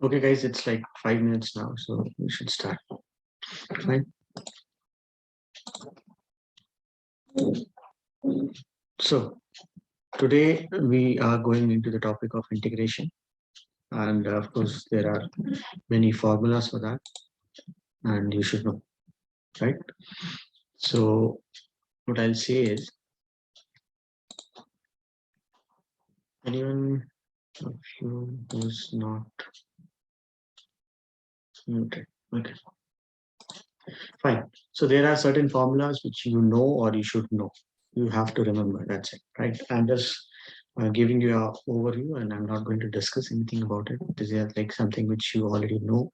Okay, guys, it's like 5 minutes now, so we should start. Fine. So today we are going into the topic of integration, and of course there are many formulas for that, and you should know, right? So what I'll say is, anyone of you who's not muted? Okay, fine. So there are certain formulas which you know or you should know. You have to remember. That's it, right? I'm just giving you an overview, and I'm not going to discuss anything about it. This is like something which you already know.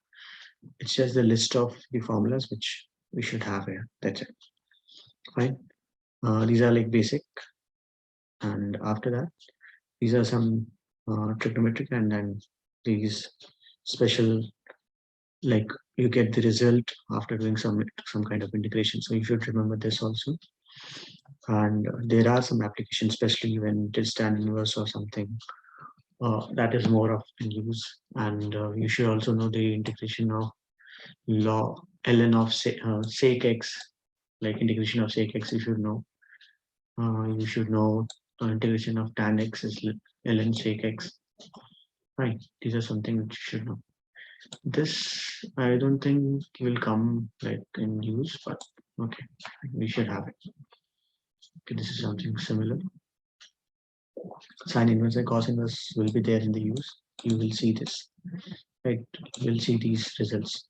It's just the list of the formulas which we should have here. That's it. Fine. These are like basic, and after that, these are some trigonometric, and then these special, like you get the result after doing some kind of integration. So you should remember this also. And there are some applications, especially when it is tan inverse or something that is more of in use. And you should also know the integration of law ln of sec x, like integration of sec x. You should know. You should know integration of tan x is ln sec x. Right. These are something which you should know. This I don't think will come like in use, but okay, we should have it. Okay, this is something similar. Sine inverse and cos inverse will be there in the use. You will see this. Right. You'll see these results.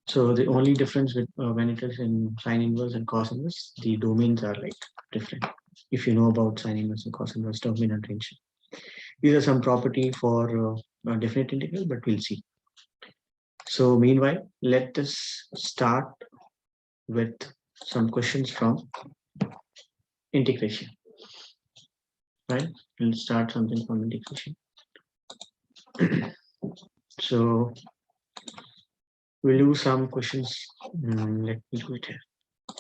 So the only difference with when it is in sine inverse and cos inverse, the domains are like different. If you know about sine inverse and cos inverse, domain and range. These are some property for a definite integral, but we'll see. So meanwhile, let us start with some questions from integration. Right? We'll start something from integration. So we'll do some questions. Let me do it here.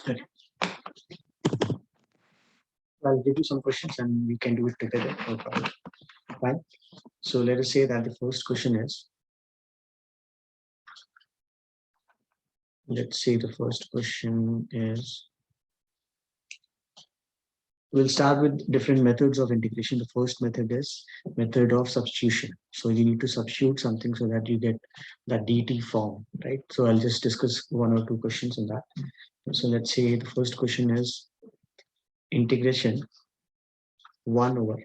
Okay. I'll give you some questions and we can do it together. No problem. Fine. So let us say that the first question is, let's say the first question is, we'll start with different methods of integration. The first method is method of substitution. So you need to substitute something so that you get that dt form, right? So I'll just discuss one or two questions on that. So let's say the first question is integration 1 over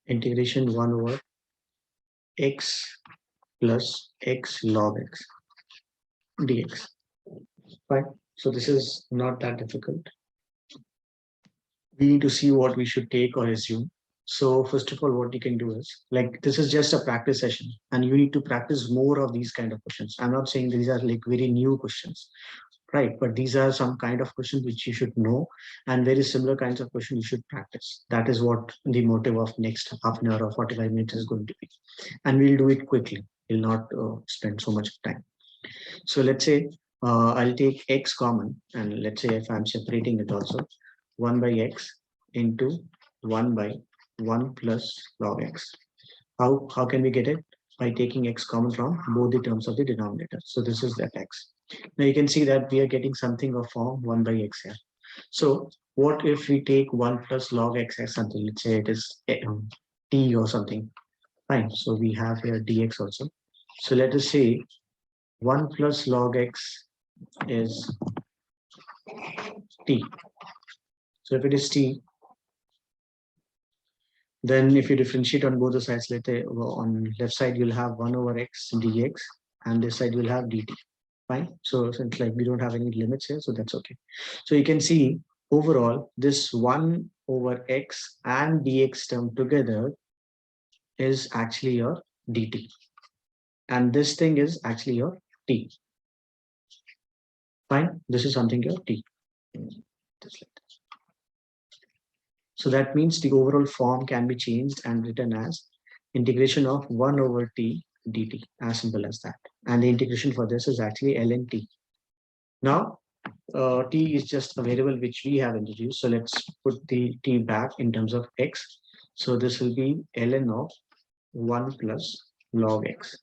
integration 1 over x plus x log x dx. Right? So this is not that difficult. We need to see what we should take or assume. So first of all, what you can do is, like, this is just a practice session and you need to practice more of these kind of questions. I'm not saying these are like very new questions, right? But these are some kind of questions which you should know, and very similar kinds of questions you should practice. That is what the motive of next half an hour or 45 minutes is going to be. And we'll do it quickly. We'll not spend so much time. So let's say I'll take x common, and let's say if I'm separating it also, 1 by x into 1 by 1 plus log x. How can we get it? By taking x common from both the terms of the denominator. So this is that x. Now you can see that we are getting something of form 1 by x here. So what if we take 1 plus log x as something? Let's say it is t or something. Fine. So we have here dx also. So let us say 1 plus log x is t. So if it is t, then if you differentiate on both the sides, let's say on left side you'll have 1 over x dx, and this side you'll have dt. Fine. So since like we don't have any limits here, so that's okay. So you can see overall this 1 over x and dx term together is actually your dt, and this thing is actually your t. Fine. This is something your t. Just like this. So that means the overall form can be changed and written as integration of 1 over t dt, as simple as that. And the integration for this is actually ln t. Now, t is just a variable which we have introduced. So let's put the t back in terms of x. So this will be ln of 1 plus log x.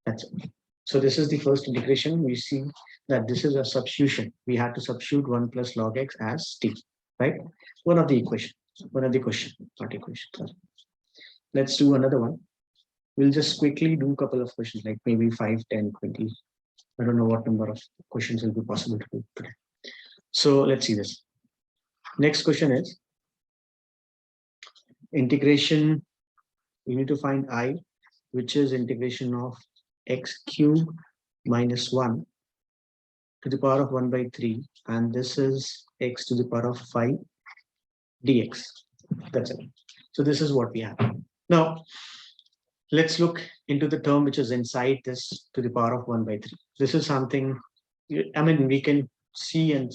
That's it. So this is the first integration. We see that this is a substitution. We had to substitute 1 plus log x as t, right? One of the equation, one of the question, not equation. Sorry. Let's do another one. We'll just quickly do a couple of questions, like maybe 5, 10, 20. I don't know what number of questions will be possible to do today. So let's see this. Next question is integration. You need to find I, which is integration of x cube minus 1 to the power of 1 by 3, and this is x to the power of 5 dx. That's it. So this is what we have. Now, let's look into the term which is inside this to the power of 1 by 3. This is something, I mean, we can see and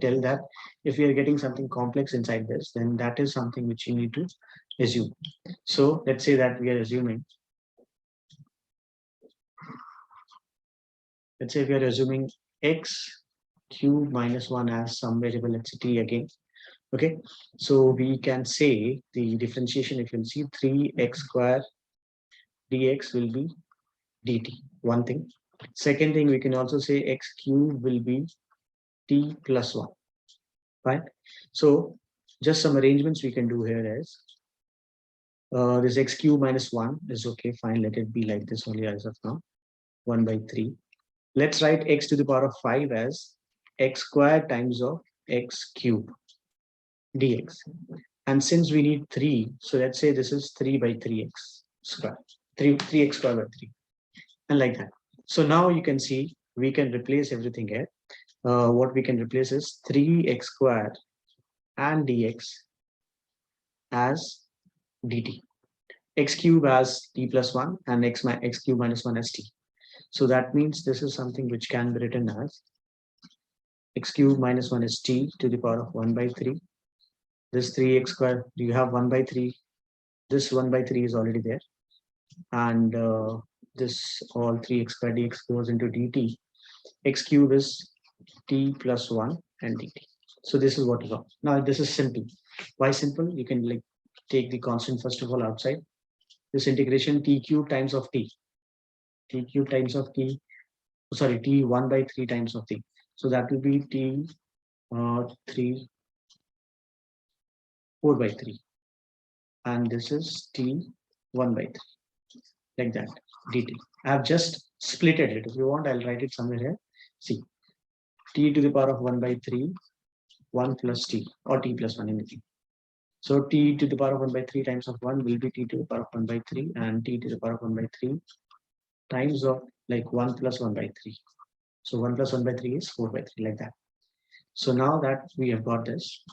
tell that if we are getting something complex inside this, then that is something which you need to assume. So let's say that we are assuming, let's say we are assuming x cube minus 1 as some variable, let's say t again. Okay, so we can say the differentiation, if you'll see 3x square dx will be dt, one thing. Second thing, we can also say x cube will be t plus 1, right? So just some arrangements we can do here is this x cube minus 1 is okay, fine, let it be like this only as of now, 1 by 3. Let's write x to the power of 5 as x squared times of x cube dx. And since we need 3, so let's say this is 3 by 3x squared, 3x squared by 3, and like that. So now you can see we can replace everything here. What we can replace is 3x squared and dx as dt, x cube as t plus 1 and x cube minus 1 as t. So that means this is something which can be written as x cube minus 1 is t to the power of 1 by 3. This 3x squared, you have 1 by 3. This 1 by 3 is already there. And this all 3x squared dx goes into dt. X cube is t plus 1 and dt. So this is what you got. Now this is simple. Why simple? You can like take the constant first of all outside. This integration t cube times of t. T cube times of t. Sorry, t 1 by 3 times of t. So that will be t 3 4 by 3. And this is t 1 by 3. Like that, dt. I have just split it. If you want, I'll write it somewhere here. See, t to the power of 1 by 3, 1 plus t, or t plus 1, anything. So t to the power of 1 by 3 times of 1 will be t to the power of 1 by 3, and t to the power of 1 by 3 times of like 1 plus 1 by 3. So 1 plus 1 by 3 is 4 by 3, like that. So now that we have got this,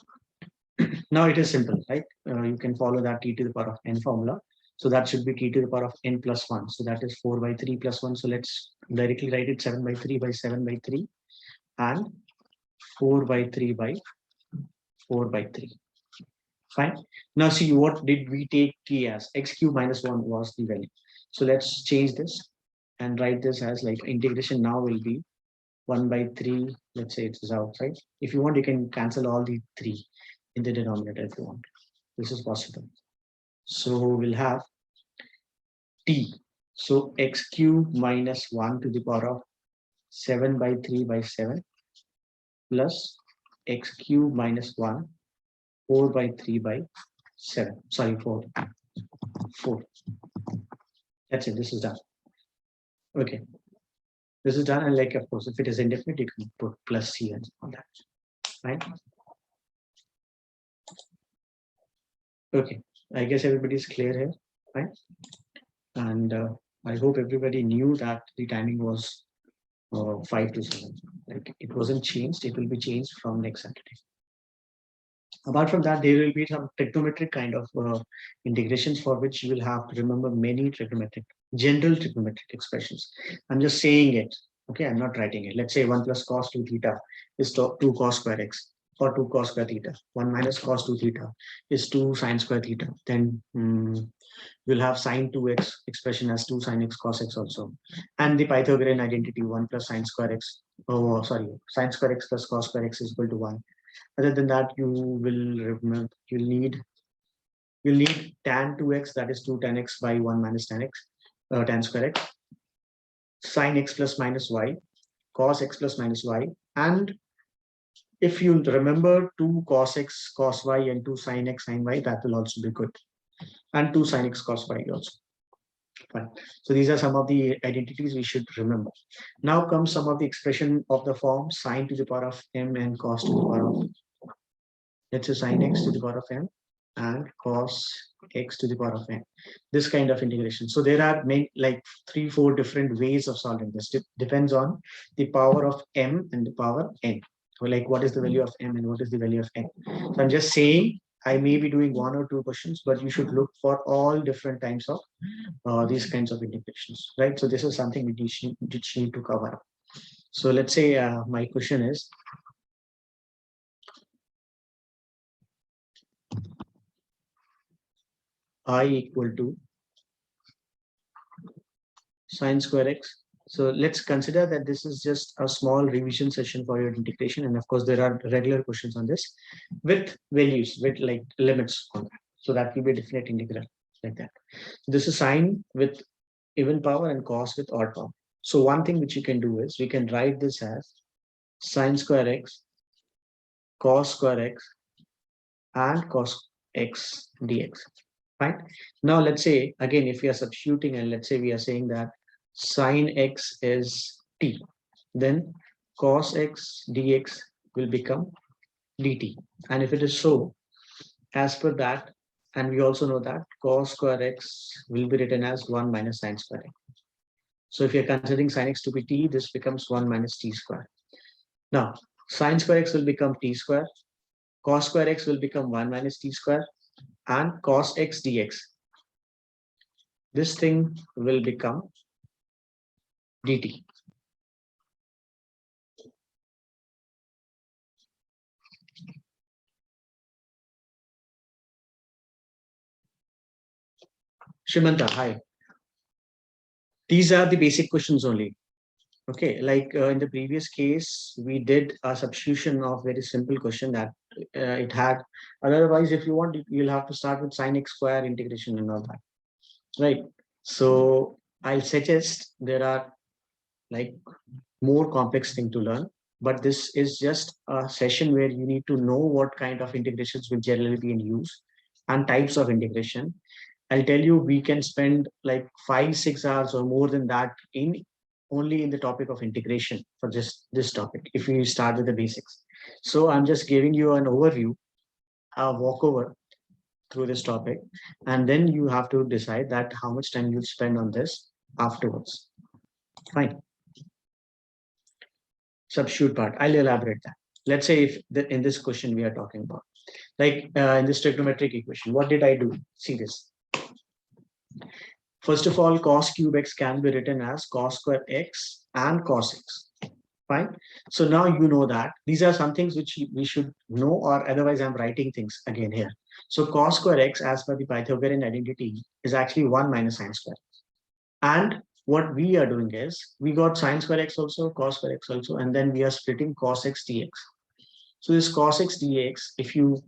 now it is simple, right? You can follow that t to the power of n formula. So that should be t to the power of n plus 1. So that is 4 by 3 plus 1. So let's directly write it 7 by 3 by 7 by 3 and 4 by 3 by 4 by 3. Fine. Now see, what did we take t as? X cube minus 1 was the value. So let's change this and write this as like integration now will be 1 by 3. Let's say it is outside. If you want, you can cancel all the 3 in the denominator if you want. This is possible. So we'll have t. So x cube minus 1 to the power of 7 by 3 by 7 plus x cube minus 1, 4 by 3 by 7. Sorry, 4. 4. That's it. This is done. Okay. This is done. And like, of course, if it is indefinite, you can put plus c and all that. Right? Okay. I guess everybody's clear here. Right? And I hope everybody knew that the timing was 5 to 7. Like it wasn't changed. It will be changed from next Saturday. Apart from that, there will be some trigonometric kind of integrations for which you will have to remember many general trigonometric expressions. I'm just saying it. Okay, I'm not writing it. Let's say 1 plus cos 2 theta is 2 cos square x. or 2 cos square theta. 1 minus cos 2 theta is 2 sine square theta. Then we'll have sine 2x expression as 2 sine x cos x also. And the Pythagorean identity 1 plus sine square x. Oh, sorry, sine square x plus cos square x is equal to 1. Other than that, you will remember you'll need tan 2x, that is 2 tan x by 1 minus tan x, tan square x, sine x plus minus y, cos x plus minus y, and if you remember 2 cos x cos y and 2 sin x sin y, that will also be good, and 2 sin x cos y also. Fine. So these are some of the identities we should remember. Now comes some of the expression of the form sine to the power of m and cos to the power of, let's say, sine x to the power of m and cos x to the power of n. This kind of integration. So there are many, like 3-4 different ways of solving this. It depends on the power of m and the power n. So like what is the value of m and what is the value of n. So I'm just saying I may be doing 1 or 2 questions, but you should look for all different types of these kinds of integrations, right? So this is something which you need to cover up. So let's say my question is, I equal to sine square x. So let's consider that this is just a small revision session for your integration. And of course, there are regular questions on this with values, with like limits on that. So that will be a definite integral like that. This is sine with even power and cos with odd power. So one thing which you can do is we can write this as sine square x, cos square x, and cos x dx. Right? Now let's say again, if we are substituting and let's say we are saying that sine x is t, then cos x dx will become dt. And if it is so, as per that, and we also know that cos square x will be written as 1 minus sine square x. So if you're considering sine x to be t, this becomes 1 minus t square. Now, sine square x will become t square, cos square x will become 1 minus t square, and cos x dx. This thing will become dt. Shrimanta, hi. These are the basic questions only. Okay, like in the previous case, we did a substitution of very simple question that it had. Otherwise, if you want, you'll have to start with sine x square integration and all that, right? So I'll suggest there are like more complex thing to learn, but this is just a session where you need to know what kind of integrations will generally be in use and types of integration. I'll tell you, we can spend like 5-6 hours or more than that in only in the topic of integration for just this topic, if we start with the basics. So I'm just giving you an overview, a walkover through this topic, and then you have to decide that how much time you'll spend on this afterwards. Fine. Substitute part, I'll elaborate that. Let's say if in this question we are talking about, like in this trigonometric equation, what did I do? See this. First of all, cos cube x can be written as cos square x and cos x. Fine. So now you know that these are some things which we should know, or otherwise I'm writing things again here. So cos square x, as per the Pythagorean identity, is actually 1 minus sine square. And what we are doing is we got sine square x also, cos square x also, and then we are splitting cos x dx. So this cos x dx, if you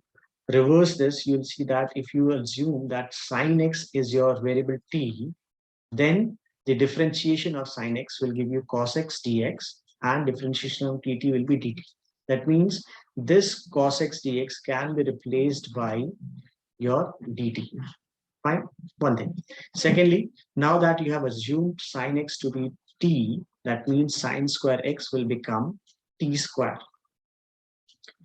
reverse this, you'll see that if you assume that sine x is your variable t, then the differentiation of sine x will give you cos x dx, and differentiation of dt will be dt. That means this cos x dx can be replaced by your dt. Fine, one thing. Secondly, now that you have assumed sine x to be t, that means sine square x will become t square.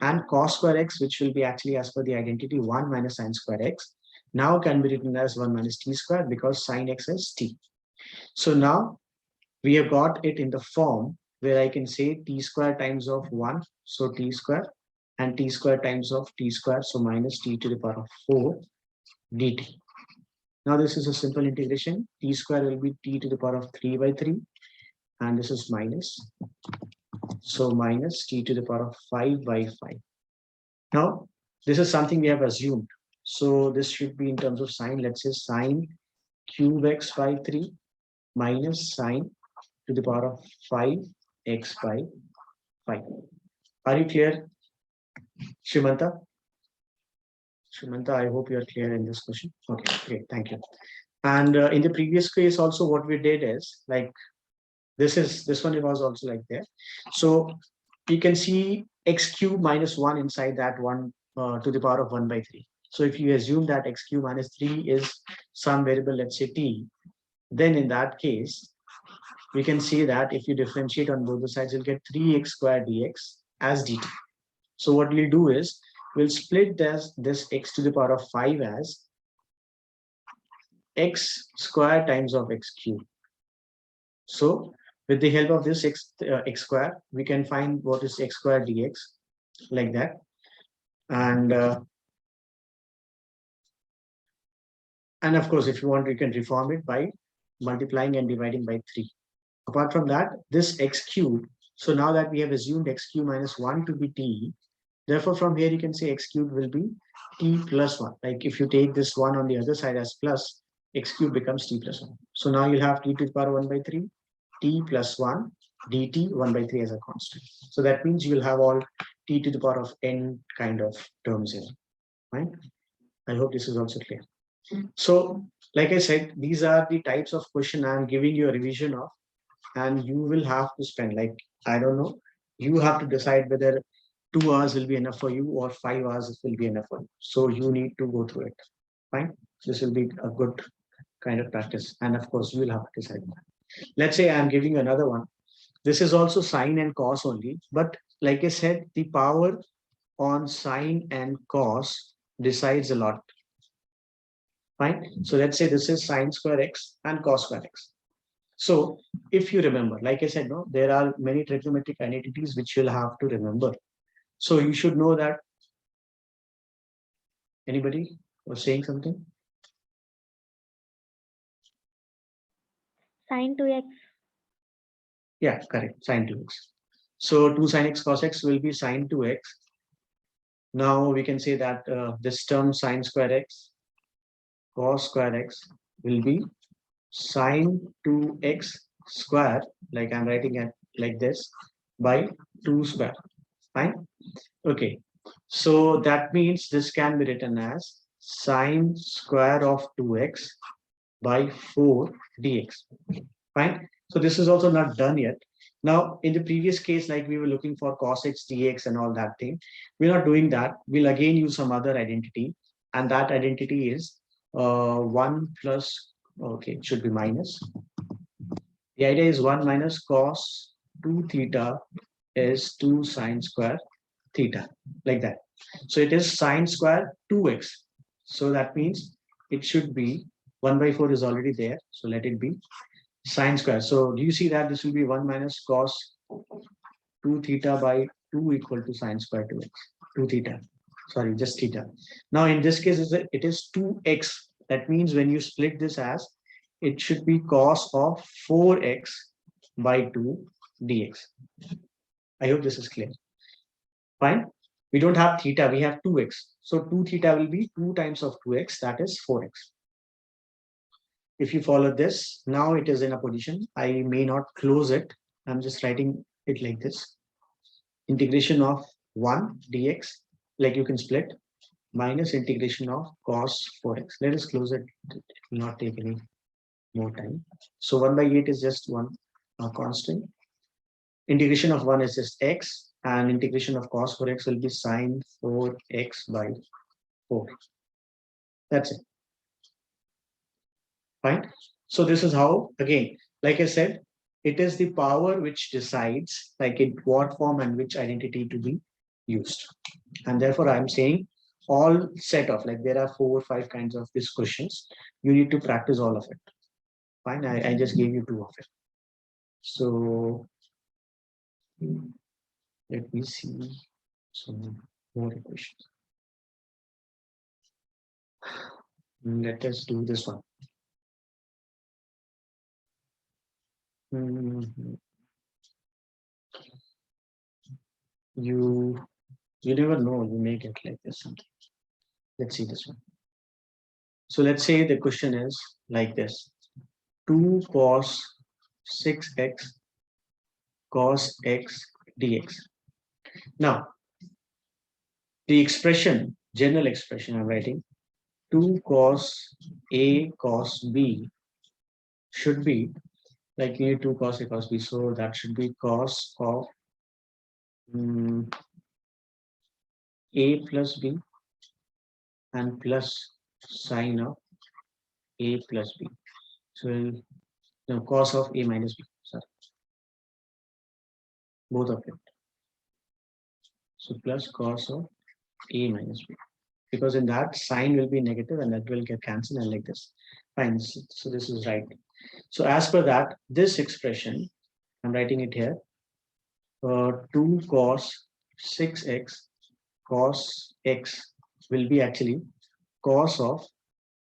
And cos square x, which will be actually as per the identity 1 minus sine square x, now can be written as 1 minus t square because sine x is t. So now we have got it in the form where I can say t square times of 1, so t square, and t square times of t square, so minus t to the power of 4 dt. Now this is a simple integration. T square will be t to the power of 3 by 3, and this is minus. So minus t to the power of 5 by 5. Now, this is something we have assumed. So this should be in terms of sine, let's say sine cube x by 3 minus sine to the power of 5x by 5. Are you clear, Shrimanta? Shrimanta, I hope you are clear in this question. Okay, great, thank you. And in the previous case also what we did is like this one, it was also like there. So you can see x cube minus 1 inside that 1 to the power of 1 by 3. So if you assume that x cube minus 3 is some variable, let's say t, then in that case, we can see that if you differentiate on both the sides, you'll get 3x squared dx as dt. So what we'll do is, we'll split this x to the power of 5 as x square times of x cube. So with the help of this x square, we can find what is x square dx, like that. And of course, if you want, you can reform it by multiplying and dividing by 3. Apart from that, this x cube, so now that we have assumed x cube minus 1 to be t, therefore from here you can say x cube will be t plus 1. Like if you take this 1 on the other side as plus, x cube becomes t plus 1. So now you'll have t to the power 1 by 3, t plus 1 dt 1 by 3 as a constant. So that means you will have all t to the power of n kind of terms here, right? I hope this is also clear. So like I said, these are the types of question I'm giving you a revision of, and you will have to spend, like, I don't know, you have to decide whether 2 hours will be enough for you or 5 hours will be enough for you. So you need to go through it. Fine. This will be a good kind of practice. And of course, you will have to decide that. Let's say I'm giving you another one. This is also sine and cos only. But like I said, the power on sine and cos decides a lot. Fine. So let's say this is sine square x and cos square x. So if you remember, like I said, no, there are many trigonometric identities which you'll have to remember. So you should know that. Anybody was saying something? Sine 2x. Yeah, correct. Sine 2x. So 2 sine x cos x will be sine 2x. Now we can say that this term sine square x cos square x will be sine 2x square, like I'm writing it like this, by 2 square. Fine. Okay. So that means this can be written as sine square of 2x by 4 dx. Fine. So this is also not done yet. Now, in the previous case, like we were looking for cos x dx and all that thing, we're not doing that. We'll again use some other identity, and that identity is 1 plus, okay, it should be minus. The idea is 1 minus cos 2 theta is 2 sine square theta, like that. So it is sine square 2x. So that means it should be 1 by 4 is already there. So let it be sine square. So do you see that this will be 1 minus cos 2 theta by 2 equal to sine square 2x, 2 theta. Sorry, just theta. Now in this case, it is 2x. That means when you split this as, it should be cos of 4x by 2 dx. I hope this is clear. Fine. We don't have theta, we have 2x. So 2 theta will be 2 times of 2x, that is 4x. If you follow this, now it is in a position, I may not close it. I'm just writing it like this. Integration of 1 dx, like you can split, minus integration of cos 4x. Let us close it. It will not take any more time. So 1 by 8 is just one constant. Integration of 1 is just x, and integration of cos 4x will be sine 4x by 4. That's it. Fine. So this is how, again, like I said, it is the power which decides like in what form and which identity to be used. And therefore I'm saying all set of, like there are 4 or 5 kinds of these questions. You need to practice all of it. Fine. I just gave you 2 of it. So let me see some more questions. Let us do this one. You You never know, you may get like this something. Let's see this one. So let's say the question is like this: 2 cos 6x cos x dx. Now, the expression, general expression I'm writing, 2 cos a cos b should be like you need 2 cos a cos b. So that should be cos of a plus b and plus sine of a plus b. So no, cos of a minus b. Sorry, both of them. So plus cos of a minus b. Because in that sign will be negative and that will get cancelled and like this. Fine. So this is right. So as per that, this expression, I'm writing it here. 2 cos 6x cos x will be actually cos of,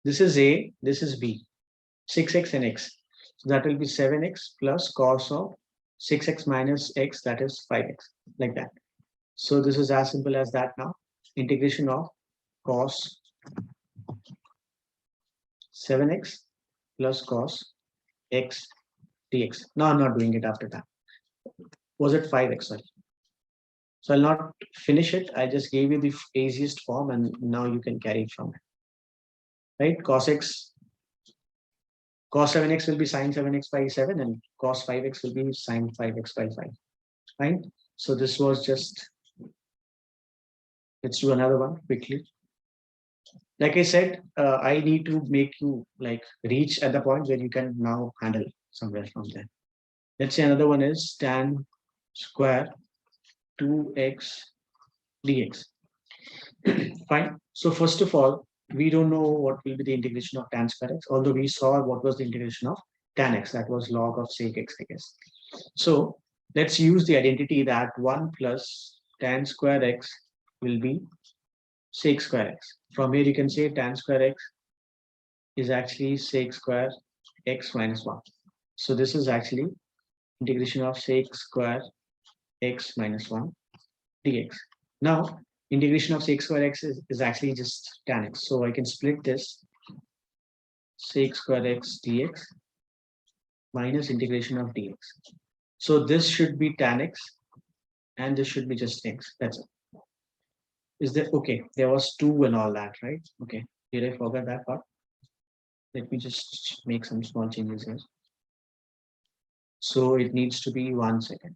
this is a, this is b, 6x and x. So that will be 7x plus cos of 6x minus x, that is 5x, like that. So this is as simple as that now. Integration of cos 7x plus cos x dx. Now I'm not doing it after that. Was it 5x? Sorry. So I'll not finish it. I just gave you the easiest form and now you can carry it from it. Right? Cos 7x will be sine 7x by 7 and cos 5x will be sine 5x by 5. Right? So this was just, let's do another one quickly. Like I said, I need to make you like reach at the point where you can now handle somewhere from there. Let's say another one is tan square 2x dx. Fine. So first of all, we don't know what will be the integration of tan square x, although we saw what was the integration of tan x, that was log of sec x, I guess. So let's use the identity that 1 plus tan square x will be sec square x. From here you can say tan square x is actually sec square x minus 1. So this is actually integration of sec square x minus 1 dx. Now integration of sec square x is actually just tan x. So I can split this sec square x dx minus integration of dx. So this should be tan x and this should be just x. That's it. Is there, okay, there was 2 and all that, right? Okay, did I forget that part? Let me just make some small changes here. So it needs to be 1 second.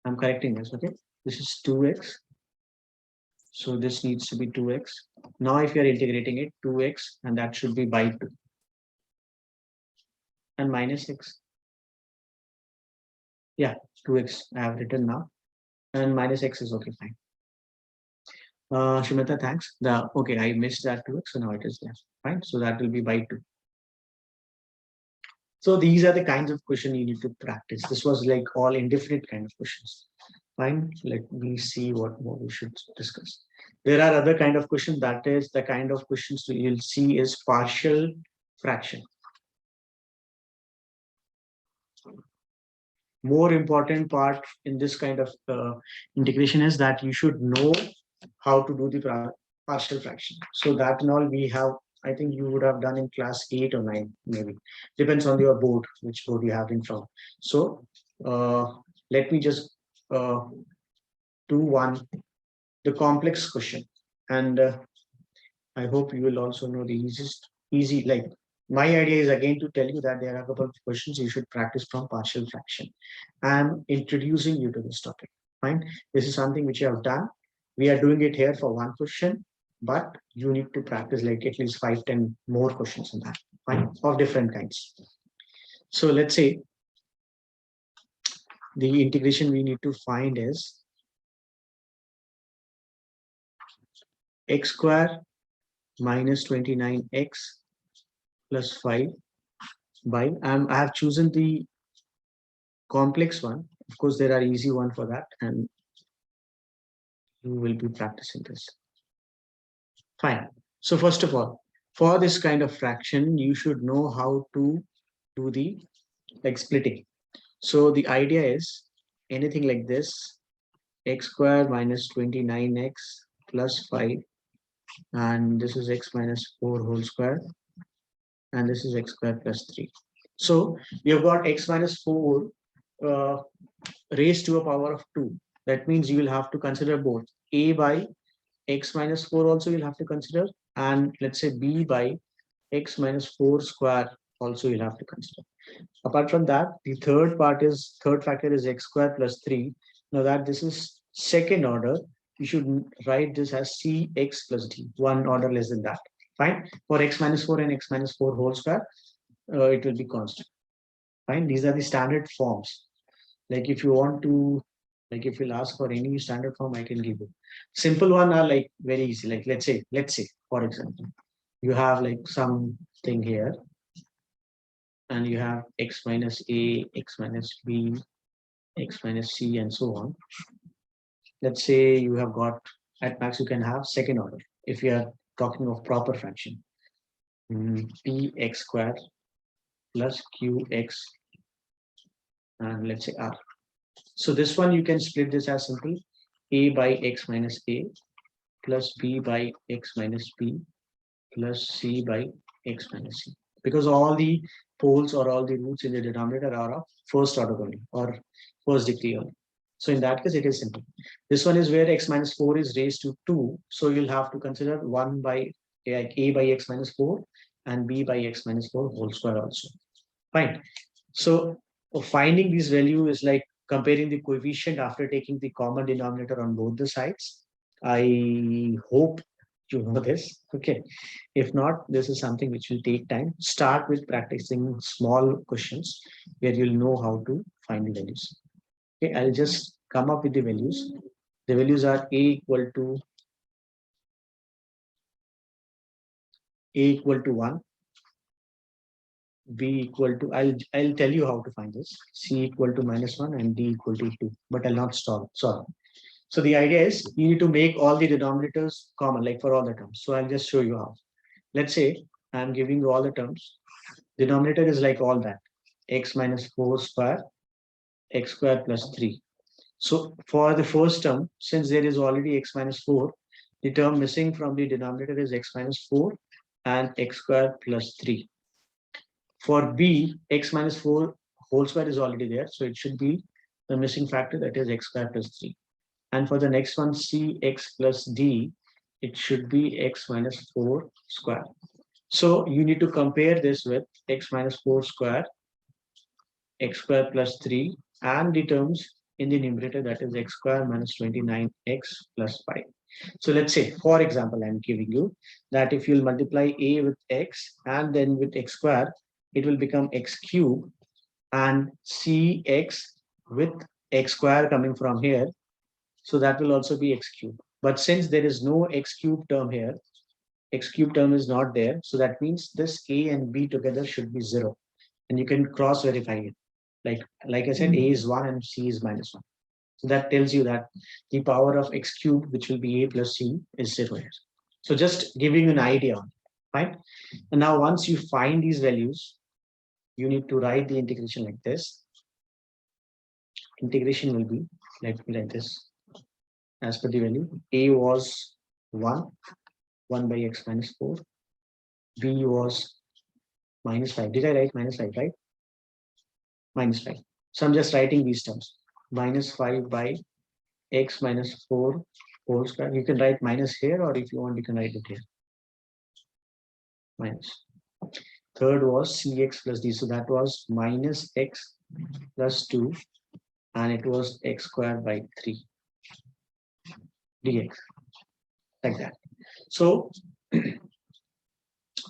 I'm correcting this, okay? This is 2x. So this needs to be 2x. Now if you're integrating it, 2x, and that should be by 2. And minus x. Yeah, 2x I have written now. And minus x is okay, fine. Shimita, thanks. Okay, I missed that 2x, so now it is there. Fine. So that will be by 2. So these are the kinds of questions you need to practice. This was like all indefinite kind of questions. Fine. Let me see what more we should discuss. There are other kind of questions. That is the kind of questions you'll see is partial fraction. More important part in this kind of integration is that you should know how to do the partial fraction. So that and all we have, I think you would have done in class 8 or 9, maybe. Depends on your board, which board you have in front. So let me just do one, the complex question. And I hope you will also know the easy, like my idea is again to tell you that there are a couple of questions you should practice from partial fraction. I'm introducing you to this topic. Fine. This is something which you have done. We are doing it here for one question, but you need to practice like at least 5-10 more questions in that. Fine. Of different kinds. So let's say the integration we need to find is x square minus 29x plus 5 by, I have chosen the complex one. Of course, there are easy one for that, and you will be practicing this. Fine. So first of all, for this kind of fraction, you should know how to do the like splitting. So the idea is anything like this, x square minus 29x plus 5, and this is x minus 4 whole square, and this is x square plus 3. So you've got x minus 4 uh, raised to a power of 2. That means you will have to consider both a by x minus 4 also you'll have to consider, and let's say b by x minus 4 square also you'll have to consider. Apart from that, the third factor is x square plus 3. Now that this is second order, you should write this as cx plus d, one order less than that. Fine. For x minus 4 and x minus 4 whole square, it will be constant. Fine. These are the standard forms. Like if you want to, like if you'll ask for any standard form, I can give you. Simple one are like very easy. Like let's say, for example, you have like something here, and you have x minus a, x minus b, x minus c, and so on. Let's say you have got, at max you can have second order if you are talking of proper fraction. Px square plus qx, and let's say r. So this one you can split this as simple a by x minus a plus b by x minus b plus c by x minus c, because all the poles or all the roots in the denominator are of first order only or first degree only. So in that case, it is simple. This one is where x minus 4 is raised to 2. So you'll have to consider 1 by a by x minus 4 and b by x minus 4 whole square also. Fine. So finding this value is like comparing the coefficient after taking the common denominator on both the sides. I hope you know this. Okay. If not, this is something which will take time. Start with practicing small questions where you'll know how to find the values. Okay, I'll just come up with the values. The values are a equal to 1, b equal to, I'll tell you how to find this. C equal to -1 and d equal to 2, but I'll not solve. So the idea is you need to make all the denominators common, like for all the terms. So I'll just show you how. Let's say I'm giving you all the terms. Denominator is like all that, x minus 4 square, x square plus 3. So for the first term, since there is already x minus 4, the term missing from the denominator is x minus 4 and x square plus 3. For b, x minus 4 whole square is already there, so it should be the missing factor, that is x square plus 3. And for the next one, c x plus d, it should be x minus 4 square. So you need to compare this with x minus 4 square, x square plus 3, and the terms in the numerator, that is x square minus 29x plus 5. So let's say, for example, I'm giving you that if you'll multiply a with x and then with x square, it will become x cube, and cx with x square coming from here, so that will also be x cube. But since there is no x cube term here, x cube term is not there, so that means this a and b together should be 0, and you can cross verify it. Like I said, a is 1 and c is -1. So that tells you that the power of x cubed, which will be a plus c, is 0 here. So just giving you an idea, right? And now once you find these values, you need to write the integration like this. Integration will be like this. As per the value, a was 1 by x minus 4. B was -5. Did I write -5, right? -5. So I'm just writing these terms. -5 by x minus 4 whole square. You can write minus here, or if you want, you can write it here. Minus. Third was cx plus d. So that was minus x plus 2, and it was x squared by 3 dx. Like that. So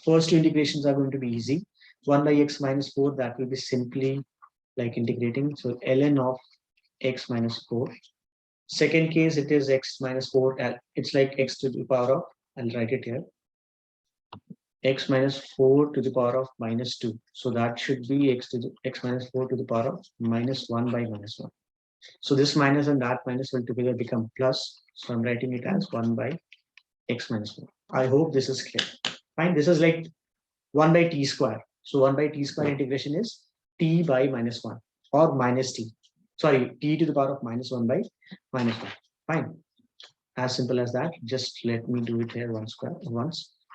first two integrations are going to be easy. 1 by x minus 4, that will be simply like integrating. So ln of x minus 4. Second case, it is x minus 4. It's like x to the power of, I'll write it here, x minus 4 to the power of -2. So that should be x minus 4 to the power of -1 by -1. So this minus and that minus will together become plus. So I'm writing it as 1 by x minus 4. I hope this is clear. Fine. This is like 1 by t square. So 1 by t square integration is t by -1 or minus t. Sorry, t to the power of -1 by -1. Fine. As simple as that. Just let me do it here once.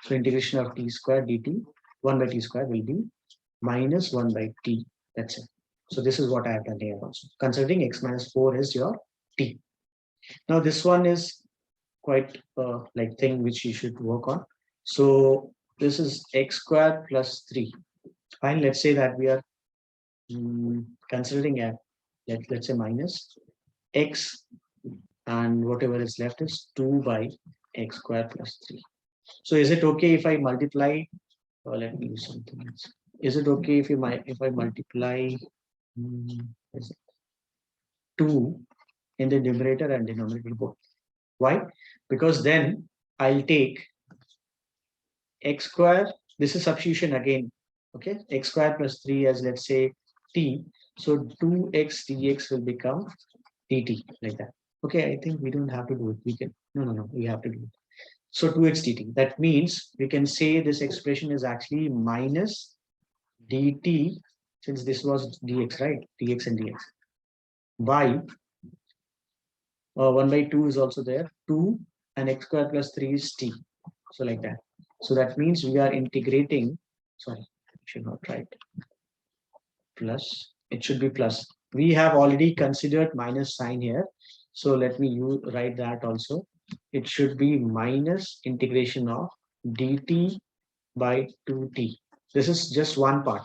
So integration of t square dt, 1 by t square will be minus 1 by t. That's it. So this is what I have done here also. Considering x minus 4 is your t. Now this one is quite like thing which you should work on. So this is x squared plus 3. Fine. Let's say that we are considering a let's say minus x, and whatever is left is 2 by x squared plus 3. So is it okay if I multiply? Let me do something else. Is it okay if I multiply 2 in the numerator and denominator both? Why? Because then I'll take x square. This is substitution again. Okay, x square plus 3 as let's say t. So 2x dx will become dt like that. Okay, I think we don't have to do it. We can, no, we have to do it. So 2x dt. That means we can say this expression is actually minus dt, since this was dx, right? Dx and dx by 1 by 2 is also there. 2 and x square plus 3 is t. So like that. So that means we are integrating. Sorry, I should not write plus. It should be plus. We have already considered minus sign here. So let me write that also. It should be minus integration of dt by 2t. This is just one part.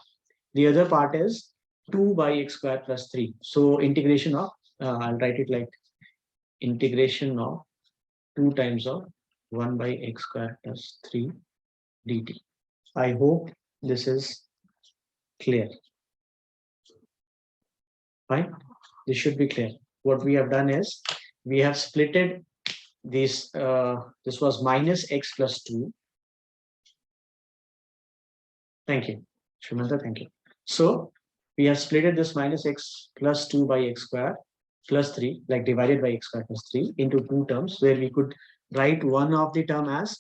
The other part is 2 by x square plus 3. So integration of, I'll write it like integration of 2 times of 1 by x square plus 3 dt. I hope this is clear. Fine. This should be clear. What we have done is we have splitted this. This was minus x plus 2. Thank you, Shrimanta. Thank you. So we have splitted this minus x plus 2 by x square plus 3, like divided by x square plus 3 into 2 terms, where we could write one of the term as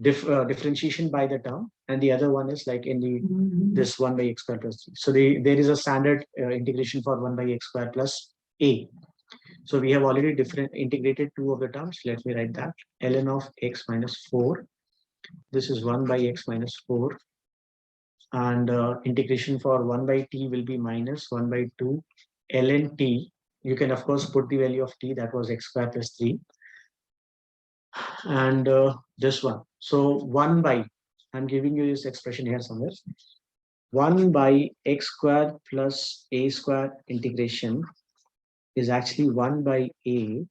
differentiation by the term, and the other one is like in the this 1 by x square plus 3. So there is a standard integration for 1 by x square plus a. So we have already integrated 2 of the terms. Let me write that. ln of x minus 4. This is 1 by x minus 4. And integration for 1 by t will be minus 1 by 2 ln t. You can, of course, put the value of t, that was x square plus 3. And this one. So 1 by, I'm giving you this expression here somewhere. 1 by x square plus a square integration is actually 1 by a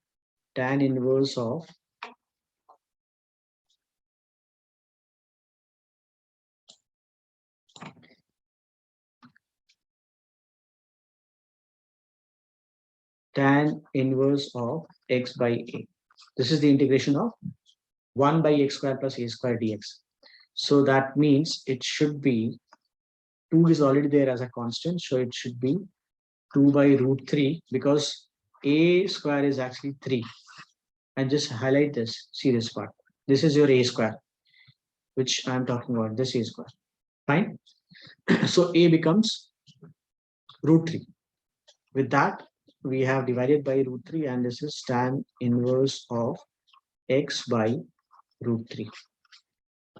tan inverse of x by a. This is the integration of 1 by x square plus a square dx. So that means it should be 2 is already there as a constant. So it should be 2 by root 3, because a square is actually 3. And just highlight this, see this part. This is your a square, which I'm talking about, this a square. Fine. So a becomes root 3. With that, we have divided by root 3, and this is tan inverse of x by root 3.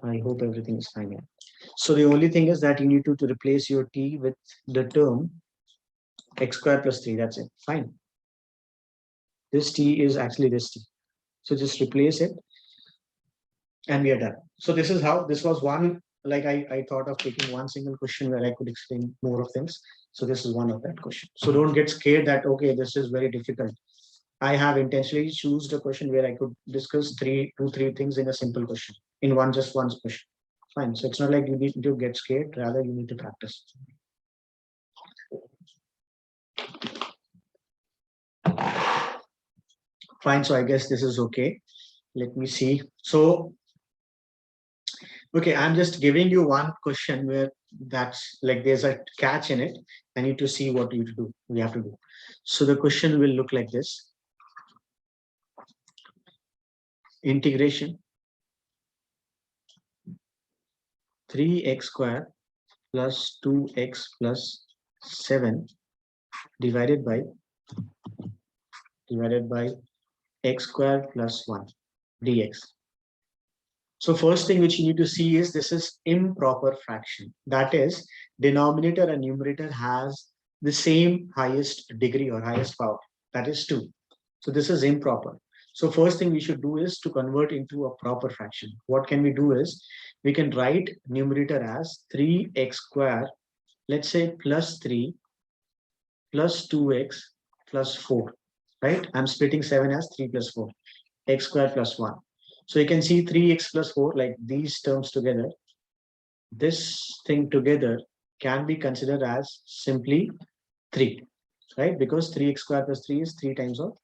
I hope everything is fine here. So the only thing is that you need to replace your t with the term x square plus 3. That's it. Fine. This t is actually this t. So just replace it and we are done. So this is how, this was one, like I thought of taking one single question where I could explain more of things. So this is one of that question. So don't get scared that, okay, this is very difficult. I have intentionally choose a question where I could discuss two, three things in a simple question, in just one question. Fine. So it's not like you need to get scared, rather you need to practice. Fine. So I guess this is okay. Let me see. So, okay, I'm just giving you one question where that's like there's a catch in it. I need to see what you do. We have to do. So the question will look like this. Integration 3x square plus 2x plus 7 divided by x square plus 1 dx. So first thing which you need to see is this is improper fraction. That is, denominator and numerator has the same highest degree or highest power. That is 2. So this is improper. So first thing we should do is to convert into a proper fraction. What can we do is we can write numerator as 3x square, let's say plus 3 plus 2x plus 4, right? I'm splitting 7 as 3 plus 4, x square plus 1. So you can see 3x plus 4, like these terms together. This thing together can be considered as simply 3, right? Because 3x square plus 3 is 3 times of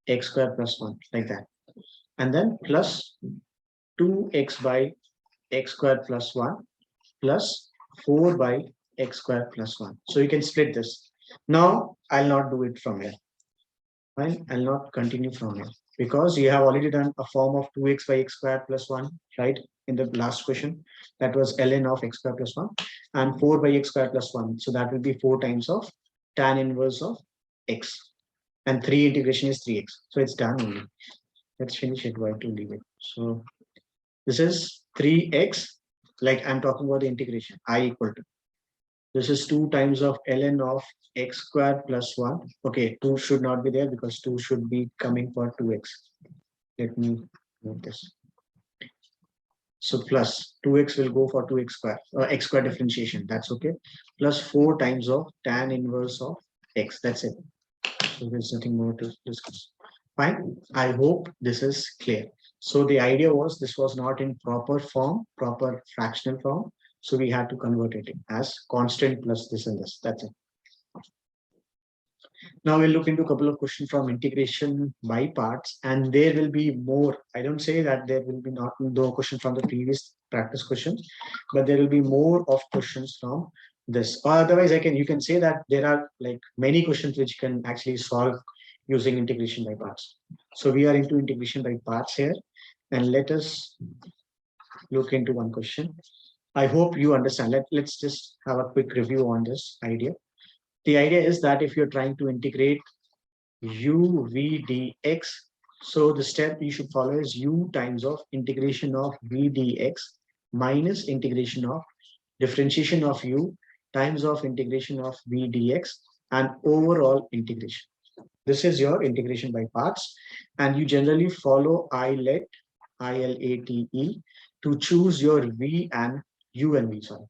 x square plus 1, like that. And then plus 2x by x square plus 1 plus 4 by x square plus 1. So you can split this. Now, I'll not do it from here. Fine, I'll not continue from here because you have already done a form of 2x by x square plus 1, right? In the last question, that was ln of x square plus 1 and 4 by x square plus 1. So that will be 4 times of tan inverse of x, and 3 integration is 3x. So it's done only. Let's finish it. Why to leave it? So this is 3x, like I'm talking about the integration, I equal to. This is 2 times of ln of x square plus 1. Okay, 2 should not be there because 2 should be coming for 2x. Let me note this. So plus 2x will go for 2x square, or x square differentiation. That's okay. Plus 4 times of tan inverse of x. That's it. So there's nothing more to discuss. Fine. I hope this is clear. So the idea was this was not in proper form, proper fractional form. So we had to convert it as constant plus this and this. That's it. Now we'll look into a couple of questions from integration by parts, and there will be more. I don't say that there will be not no question from the previous practice questions, but there will be more of questions from this. Or otherwise, you can say that there are like many questions which can actually solve using integration by parts. So we are into integration by parts here, and let us look into one question. I hope you understand. Let's just have a quick review on this idea. The idea is that if you're trying to integrate u v dx, so the step you should follow is u times of integration of v dx minus integration of differentiation of u times of integration of v dx and overall integration. This is your integration by parts, and you generally follow ILATE to choose your v and u and v. Sorry.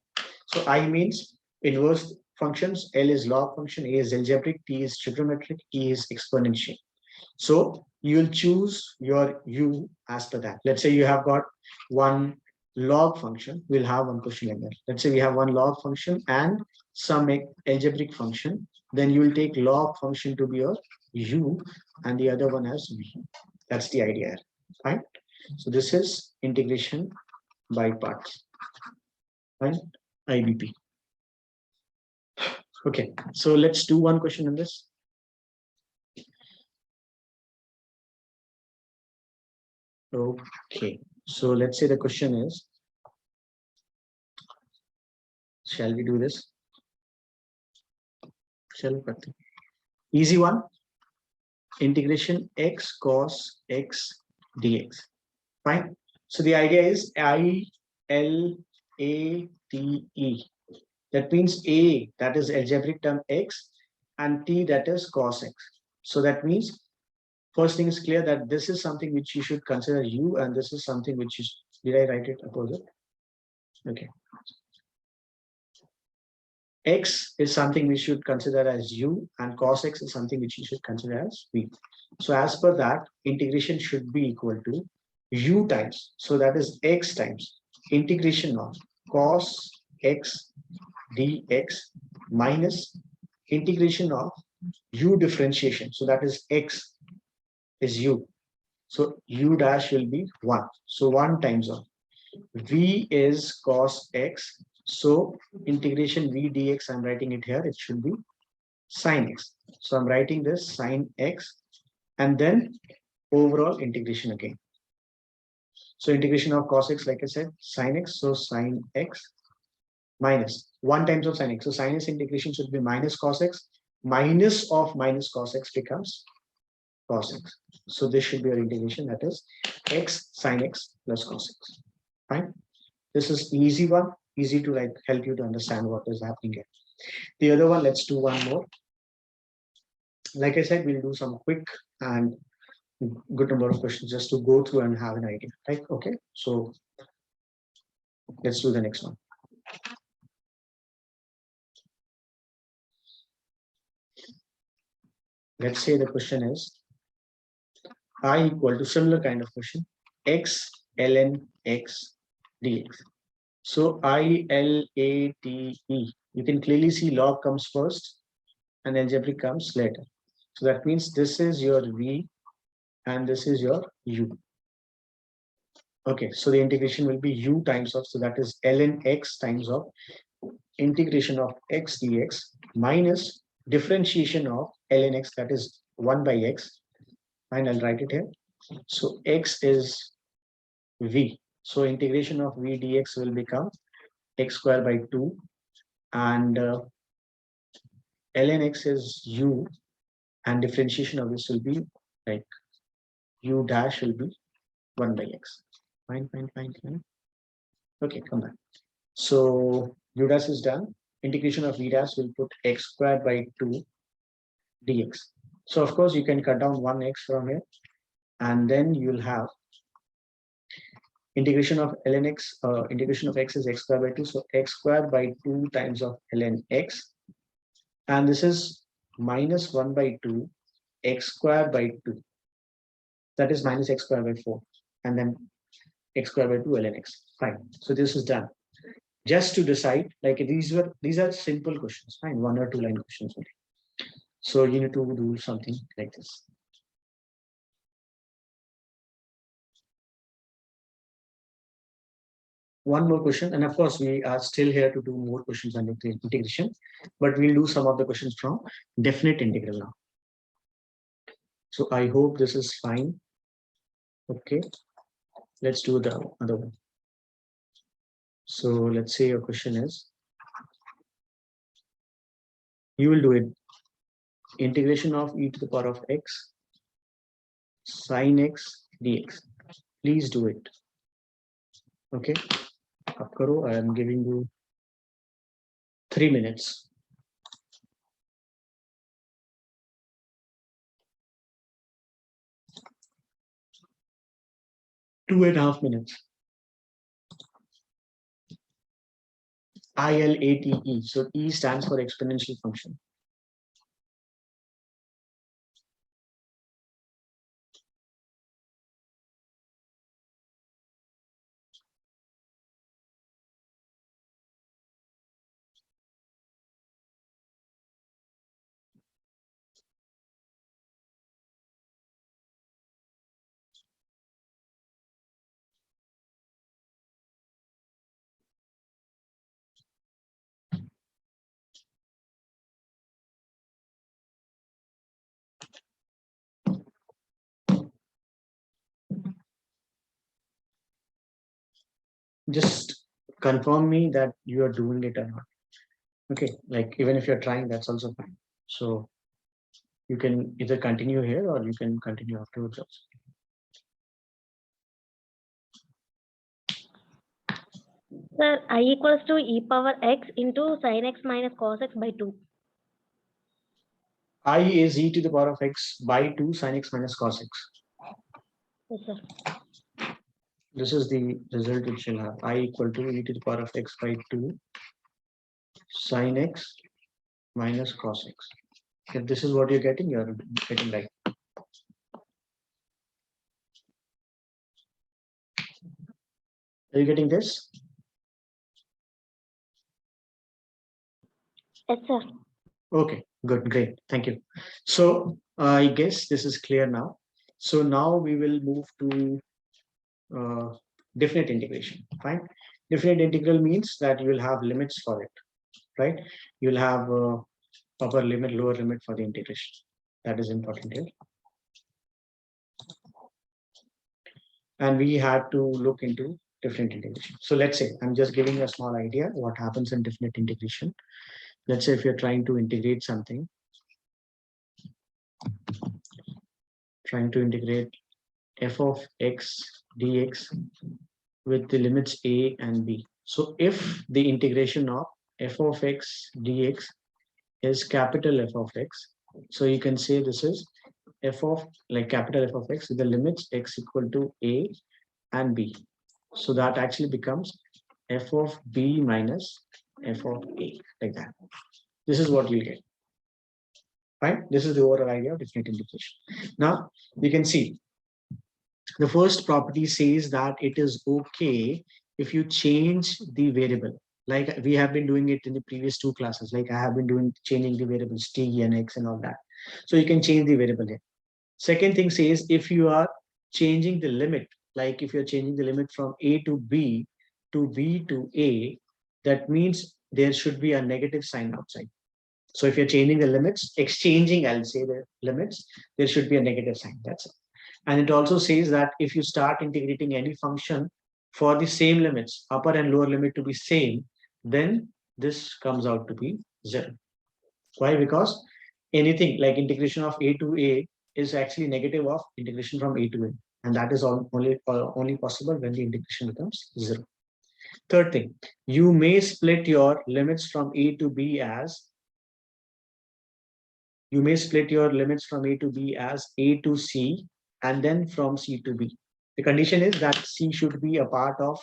So I means inverse functions, L is log function, A is algebraic, T is trigonometric, E is exponential. So you'll choose your U as per that. Let's say you have got one log function, we'll have one question like that. Let's say we have one log function and some algebraic function, then you will take log function to be your U and the other one as V. That's the idea, right? So this is integration by parts, right? IBP. Okay, so let's do one question on this. Okay, so let's say the question is, shall we do this? Shall we practice? Easy one. Integration x cos x dx. Fine. So the idea is I L A T E. That means A, that is algebraic term x, and T, that is cos x. So that means first thing is clear that this is something which you should consider u, and this is something which is, did I write it opposite? Okay. X is something we should consider as u, and cos x is something which you should consider as v. So as per that, integration should be equal to u times, so that is x times integration of cos x dx minus integration of u differentiation, so that is x is u, so u dash will be 1, so 1 times of v is cos x, so integration v dx, I'm writing it here, it should be sine x, so I'm writing this sine x, and then overall integration again. So integration of cos x, like I said, sine x, so sine x minus 1 times of sine x. So sinus integration should be minus cos x. Minus of minus cos x becomes cos x. So this should be your integration, that is x sin x plus cos x. Fine. This is easy one, easy to like help you to understand what is happening here. The other one, let's do one more. Like I said, we'll do some quick and good number of questions just to go through and have an idea, right? Okay, so let's do the next one. Let's say the question is I equal to similar kind of question, x ln x dx. So I L A T E, you can clearly see log comes first and algebraic comes later. So that means this is your v and this is your u. Okay, so the integration will be u times of, so that is ln x times of integration of x dx minus differentiation of ln x, that is 1 by x, and I'll write it here. So x is v, so integration of v dx will become x square by 2, and ln x is u, and differentiation of this will be like u dash will be 1 by x. Fine. Okay, come back. So u dash is done. Integration of v dash will put x squared by 2 dx. So of course you can cut down 1x from here, and then you'll have integration of ln x, integration of x is x squared by 2, so x squared by 2 times of ln x, and this is minus 1 by 2 x squared by 2, that is minus x squared by 4, and then x squared by 2 ln x. Fine, so this is done. Just to decide, like these are simple questions, fine, 1 or 2 line questions only. So you need to do something like this. One more question, and of course we are still here to do more questions on integration, but we'll do some of the questions from definite integral now. So I hope this is fine. Okay, let's do the other one. So let's say your question is, you will do it integration of e to the power of x sin x dx. Please do it. Okay, I am giving you 3 minutes. 2.5 minutes. ILATE. So E stands for exponential function. Just confirm me that you are doing it or not. Okay, like even if you're trying, that's also fine. So you can either continue here or you can continue afterwards also. Sir, I equals to e power x into sin x minus cos x by 2. I is e to the power of x by 2 sin x minus cos x. Yes, sir. This is the result which you'll have. I equal to e to the power of x by 2 sin x minus cos x. If this is what you're getting, you're getting right. Are you getting this? Yes, sir. Okay, good, great, thank you. So I guess this is clear now. So now we will move to definite integration. Fine. Definite integral means that you will have limits for it, right? You'll have upper limit, lower limit for the integration. That is important here. And we had to look into different integration. So let's say I'm just giving you a small idea what happens in definite integration. Let's say if you're trying to integrate something trying to integrate f of x dx with the limits a and b. So if the integration of f of x dx is capital F of x, so you can say this is f of like capital F of x with the limits x equal to a and b. So that actually becomes f of b minus f of a, like that. This is what you get. Right? This is the overall idea of definite integration. Now you can see the first property says that it is okay if you change the variable, like we have been doing it in the previous two classes. Like I have been doing changing the variables t and x and all that. So you can change the variable here. Second thing says if you are changing the limit, like if you're changing the limit from a to b to a, that means there should be a negative sign outside. So if you're changing the limits, exchanging, I'll say the limits, there should be a negative sign. That's it. And it also says that if you start integrating any function for the same limits, upper and lower limit to be same, then this comes out to be 0. Why? Because anything like integration of a to a is actually negative of integration from a to a. And that is only possible when the integration becomes 0. Third thing, you may split your limits from a to b as you may split your limits from a to b as a to c and then from c to b. The condition is that c should be a part of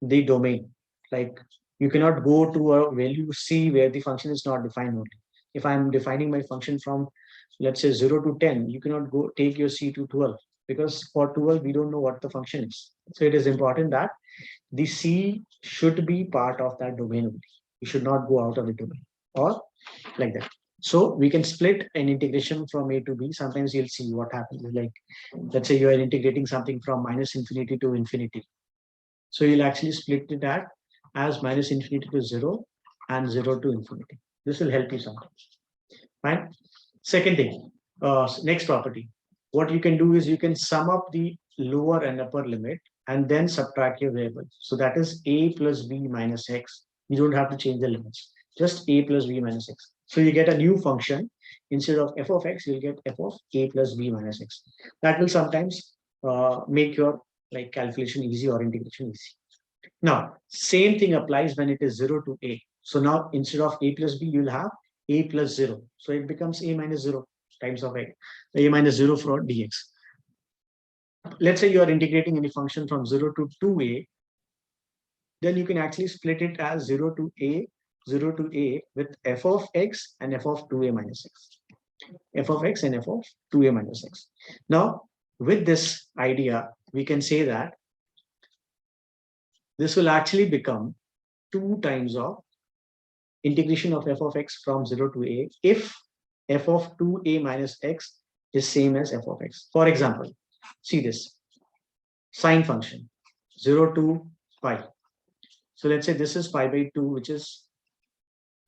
the domain. Like you cannot go to a value c where the function is not defined only. If I'm defining my function from, let's say 0 to 10, you cannot go take your c to 12 because for 12 we don't know what the function is. So it is important that the c should be part of that domain only. You should not go out of the domain or like that. So we can split an integration from a to b. Sometimes you'll see what happens is like, let's say you are integrating something from minus infinity to infinity. So you'll actually split it as minus infinity to 0 and 0 to infinity. This will help you sometimes. Fine. Second thing, next property. What you can do is you can sum up the lower and upper limit and then subtract your variables. So that is a plus b minus x. You don't have to change the limits. Just a plus b minus x. So you get a new function. Instead of f of x, you'll get f of a plus b minus x. That will sometimes make your like calculation easy or integration easy. Now, same thing applies when it is 0 to a. So now instead of a plus b, you'll have a plus 0. So it becomes a minus 0 times of a minus 0 for dx. Let's say you are integrating any function from 0 to 2a, then you can actually split it as 0 to a with f of x and f of 2a minus x. F of x and f of 2a minus x. Now, with this idea, we can say that this will actually become 2 times of integration of f of x from 0 to a if f of 2a minus x is same as f of x. For example, see this sine function 0 to pi. So let's say this is pi by 2, which is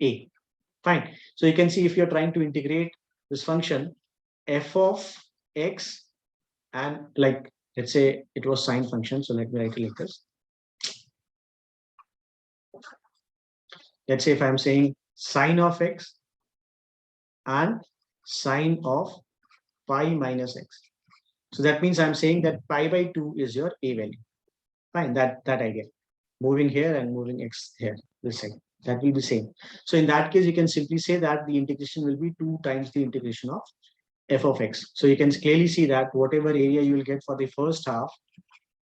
a. Fine. So you can see if you're trying to integrate this function f of x and like let's say it was sine function. So let me write it like this. Let's say if I'm saying sine of x and sine of pi minus x. So that means I'm saying that pi by 2 is your a value. Fine, that idea. Moving here and moving x here, this side. That will be same. So in that case, you can simply say that the integration will be 2 times the integration of f of x. So you can clearly see that whatever area you will get for the first half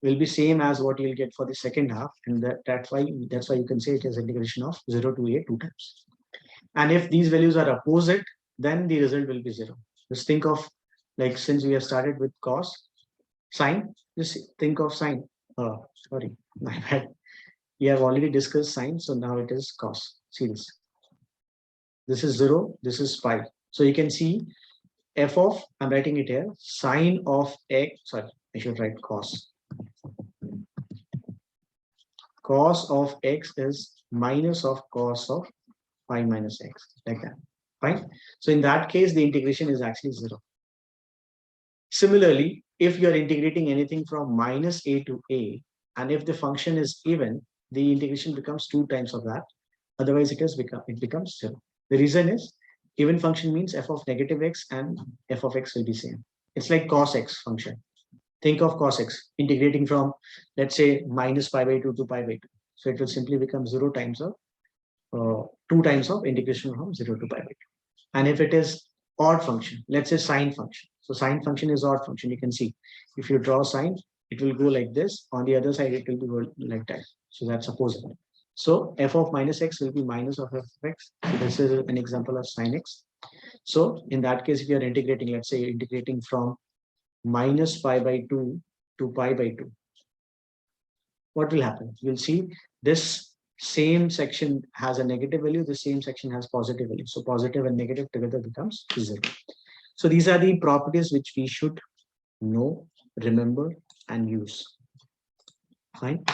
will be same as what you'll get for the second half. And that's why you can say it is integration of 0 to a 2 times. And if these values are opposite, then the result will be 0. Just think of like since we have started with cos, sine, just think of sine. Oh, sorry, my bad. We have already discussed sine, so now it is cos. See this. This is 0, this is pi. So you can see f of, I'm writing it here, sine of x, sorry, I should write cos. Cos of x is minus of cos of pi minus x, like that. Fine. So in that case, the integration is actually 0. Similarly, if you are integrating anything from minus a to a, and if the function is even, the integration becomes 2 times of that. Otherwise, it becomes 0. The reason is even function means f of negative x and f of x will be same. It's like cos x function. Think of cos x integrating from, let's say, minus pi by 2 to pi by 2. So it will simply become 0 times of 2 times of integration from 0 to pi by 2. And if it is odd function, let's say sine function. So sine function is odd function. You can see if you draw sine, it will go like this. On the other side, it will go like that. So that's supposable. So f of minus x will be minus of f of x. So this is an example of sine x. So in that case, if you are integrating, let's say integrating from minus pi by 2 to pi by 2, what will happen? You'll see this same section has a negative value, the same section has positive value. So positive and negative together becomes 0. So these are the properties which we should know, remember, and use. Fine.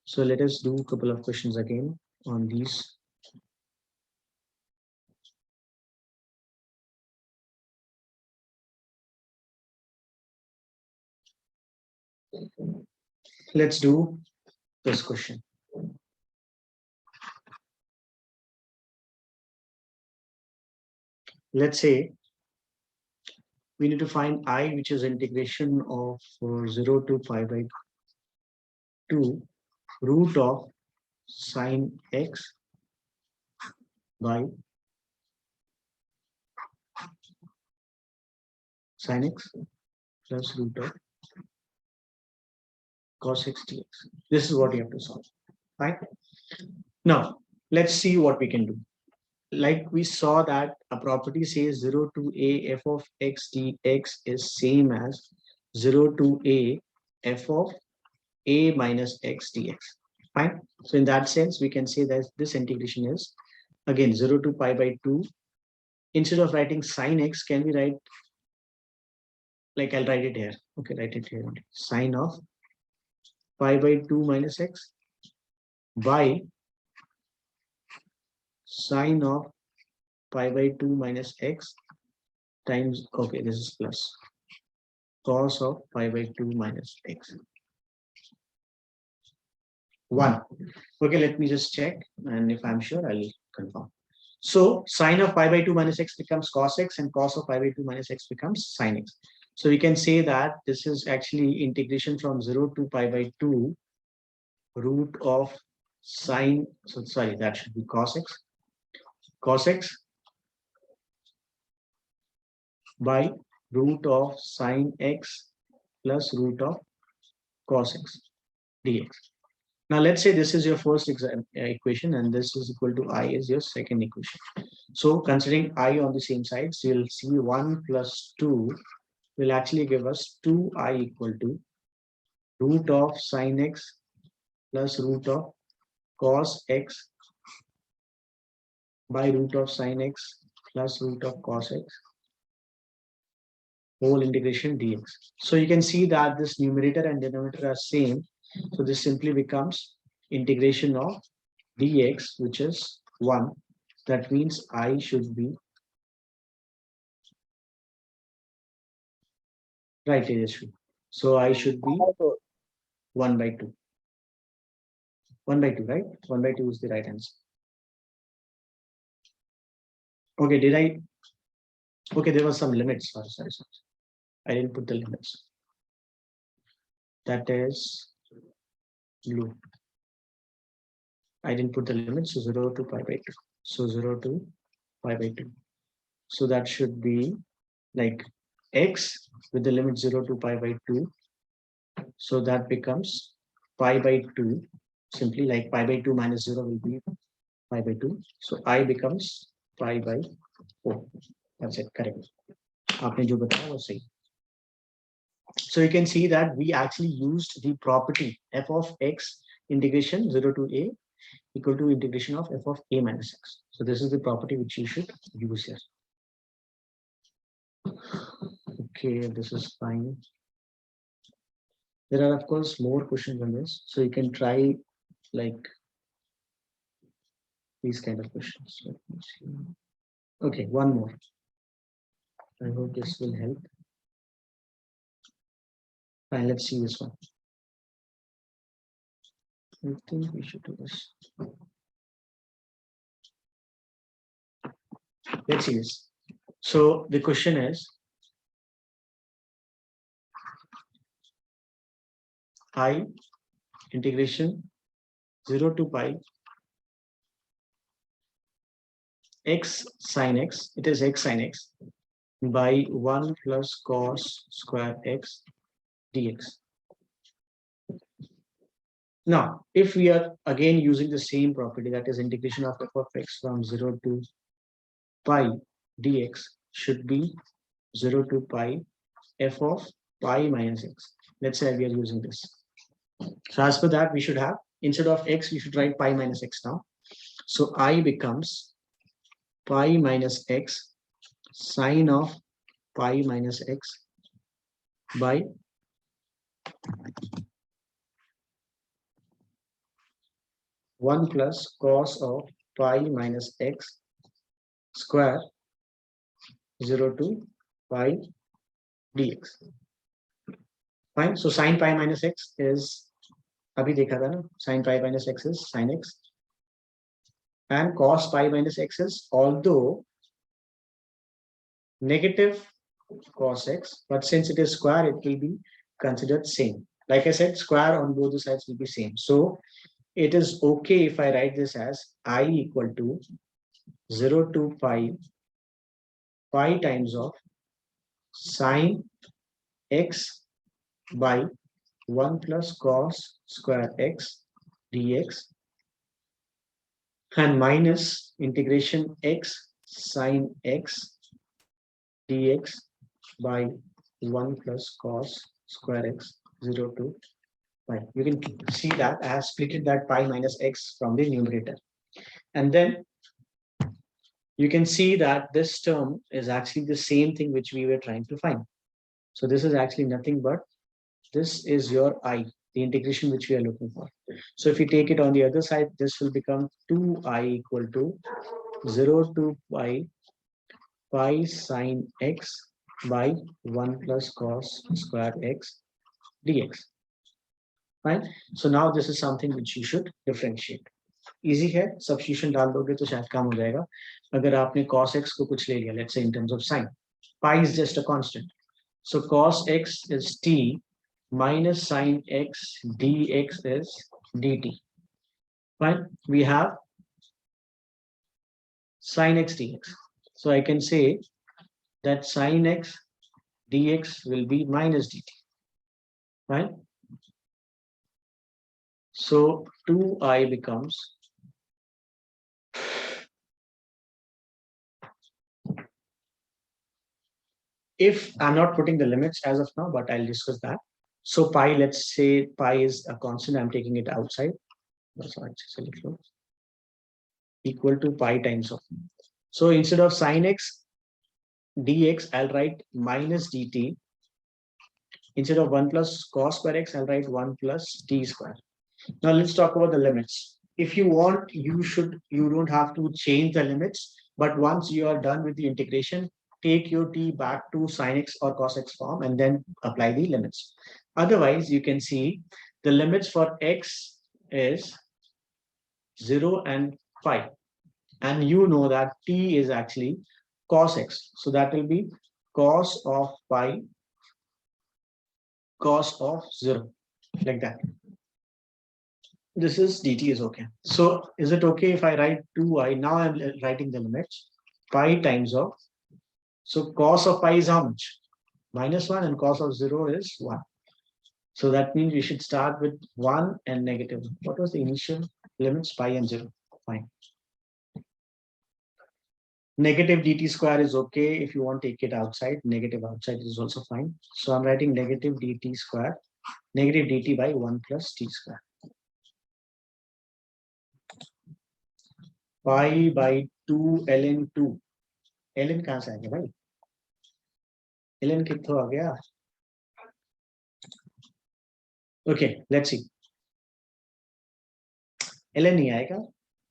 So let us do a couple of questions again on these. Let's do this question. Let's say we need to find I, which is integration of 0 to pi by 2 root of sine x by sine x plus root of cos x dx. This is what you have to solve, right? Now, let's see what we can do. Like we saw that a property says 0 to a f of x dx is same as 0 to a f of a minus x dx. Fine. So in that sense, we can say that this integration is again 0 to pi by 2. Instead of writing sine x, can we write, like I'll write it here. Okay, write it here. Sine of pi by 2 minus x by sine of pi by 2 minus x times, okay, this is plus cos of pi by 2 minus x. 1. Okay, let me just check, and if I'm sure, I'll confirm. So sine of pi by 2 minus x becomes cos x, and cos of pi by 2 minus x becomes sine x. So we can say that this is actually integration from 0 to pi by 2 root of sine, so sorry, that should be cos x by root of sine x plus root of cos x dx. Now let's say this is your first equation and this is equal to I is your second equation. So considering I on the same side, so you'll see 1 plus 2 will actually give us 2I equal to root of sine x plus root of cos x by root of sine x plus root of cos x whole integration dx. So you can see that this numerator and denominator are same. So this simply becomes integration of dx, which is 1. That means I should be right, Tejasvi. So I should be 1 by 2. 1 by 2, right? 1 by 2 is the right answer. Okay, did I? Okay, there was some limits. Sorry. I didn't put the limits. That is blue. I didn't put the limits, so 0 to pi by 2. So 0 to pi by 2. So that should be like x with the limit 0 to pi by 2. So that becomes pi by 2. Simply like pi by 2 minus 0 will be pi by 2. So I becomes pi by 4. That's it, correct. आपने जो बताया वो सही. So you can see that we actually used the property f of x integration 0 to a equal to integration of f of a minus x. So this is the property which you should use here. Okay, this is fine. There are of course more questions on this, so you can try like these kind of questions. Let me see. Okay, one more. I hope this will help. Fine, let's see this one. I think we should do this. Let's see this. So the question is, I integration 0 to pi x sine x, it is x sine x by 1 plus cos square x dx. Now, if we are again using the same property, that is integration of f of x from 0 to pi dx should be 0 to pi f of pi minus x. Let's say we are using this. So as per that, we should have, instead of x, we should write pi minus x now. So I becomes pi minus x sine of pi minus x by 1 plus cos of pi minus x square 0 to pi dx. Fine. So sine pi minus x is, abhi dekha tha na, sine pi minus x is sine x, and cos pi minus x is, although negative cos x, but since it is square, it will be considered same. Like I said, square on both the sides will be same. So it is okay if I write this as I equal to 0 to pi times of sine x by 1 plus cos square x dx and minus integration x sine x dx by 1 plus cos square x 0 to pi. You can see that I have split that pi minus x from the numerator. And then you can see that this term is actually the same thing which we were trying to find. So this is actually nothing but, this is your I, the integration which we are looking for. So if you take it on the other side, this will become 2I equal to 0 to pi sine x by 1 plus cos square x dx. Fine. So now this is something which you should differentiate. Easy है, substitution डाल दोगे तो शायद काम हो जाएगा. अगर आपने cos x को कुछ ले लिया, let's say in terms of sine, pi is just a constant. So cos x is t minus sine x dx is dt. Fine. We have sine x dx. So I can say that sine x dx will be minus dt. Right? So 2I becomes if I'm not putting the limits as of now, but I'll discuss that. So pi, let's say pi is a constant, I'm taking it outside. Equal to pi times of. So instead of sine x dx, I'll write minus dt. Instead of 1 plus cos square x, I'll write 1 plus t square. Now let's talk about the limits. If you want, you don't have to change the limits, but once you are done with the integration, take your t back to sin x or cos x form and then apply the limits. Otherwise, you can see the limits for x is 0 and pi. And you know that t is actually cos x. So that will be cos of pi, cos of 0, like that. This is dt is okay. So is it okay if I write 2I? Now I'm writing the limits. Pi times of. So cos of pi is how much? -1, and cos of 0 is 1. So that means we should start with 1 and negative. What was the initial limits? Pi and 0. Fine. Negative dt square is okay. If you want to take it outside, negative outside is also fine. So I'm writing negative dt square, negative dt by 1 plus t square. Pi by 2 ln 2. ln कहाँ से आ गया भाई? ln कितना आ गया? Okay, let's see. ln नहीं आएगा,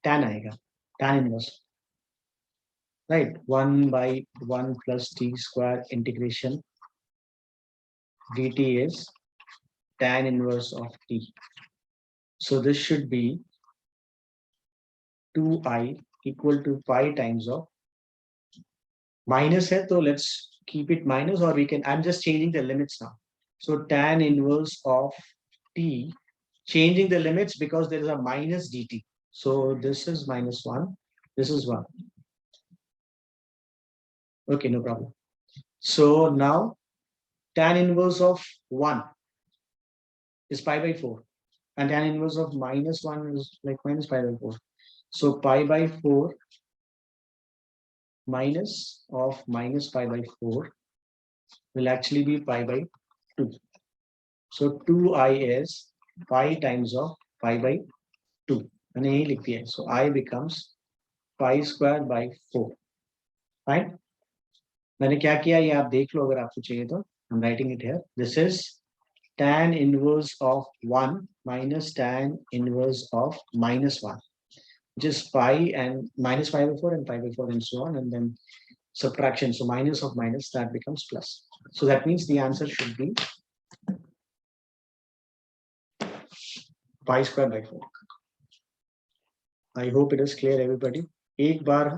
tan आएगा, tan inverse. Right, 1 by 1 plus t square integration dt is tan inverse of t. So this should be 2I equal to pi times of minus hai, so let's keep it minus, or we can, I'm just changing the limits now. So tan inverse of t, changing the limits because there is a minus dt. So this is -1, this is 1. Okay, no problem. So now tan inverse of 1 is pi by 4, and tan inverse of -1 is like minus pi by 4. So pi by 4 minus of minus pi by 4 will actually be pi by 2. So 2i is pi times of pi by 2. मैंने यही लिख दिया है. So I becomes pi square by 4. Fine. मैंने क्या किया ये आप देख लो अगर आपको चाहिए तो. I'm writing it here. This is tan inverse of 1 minus tan inverse of -1, which is pi and minus pi by 4 and pi by 4 and so on, and then subtraction. So minus of minus, that becomes plus. So that means the answer should be pi square by 4. I hope it is clear everybody. एक बार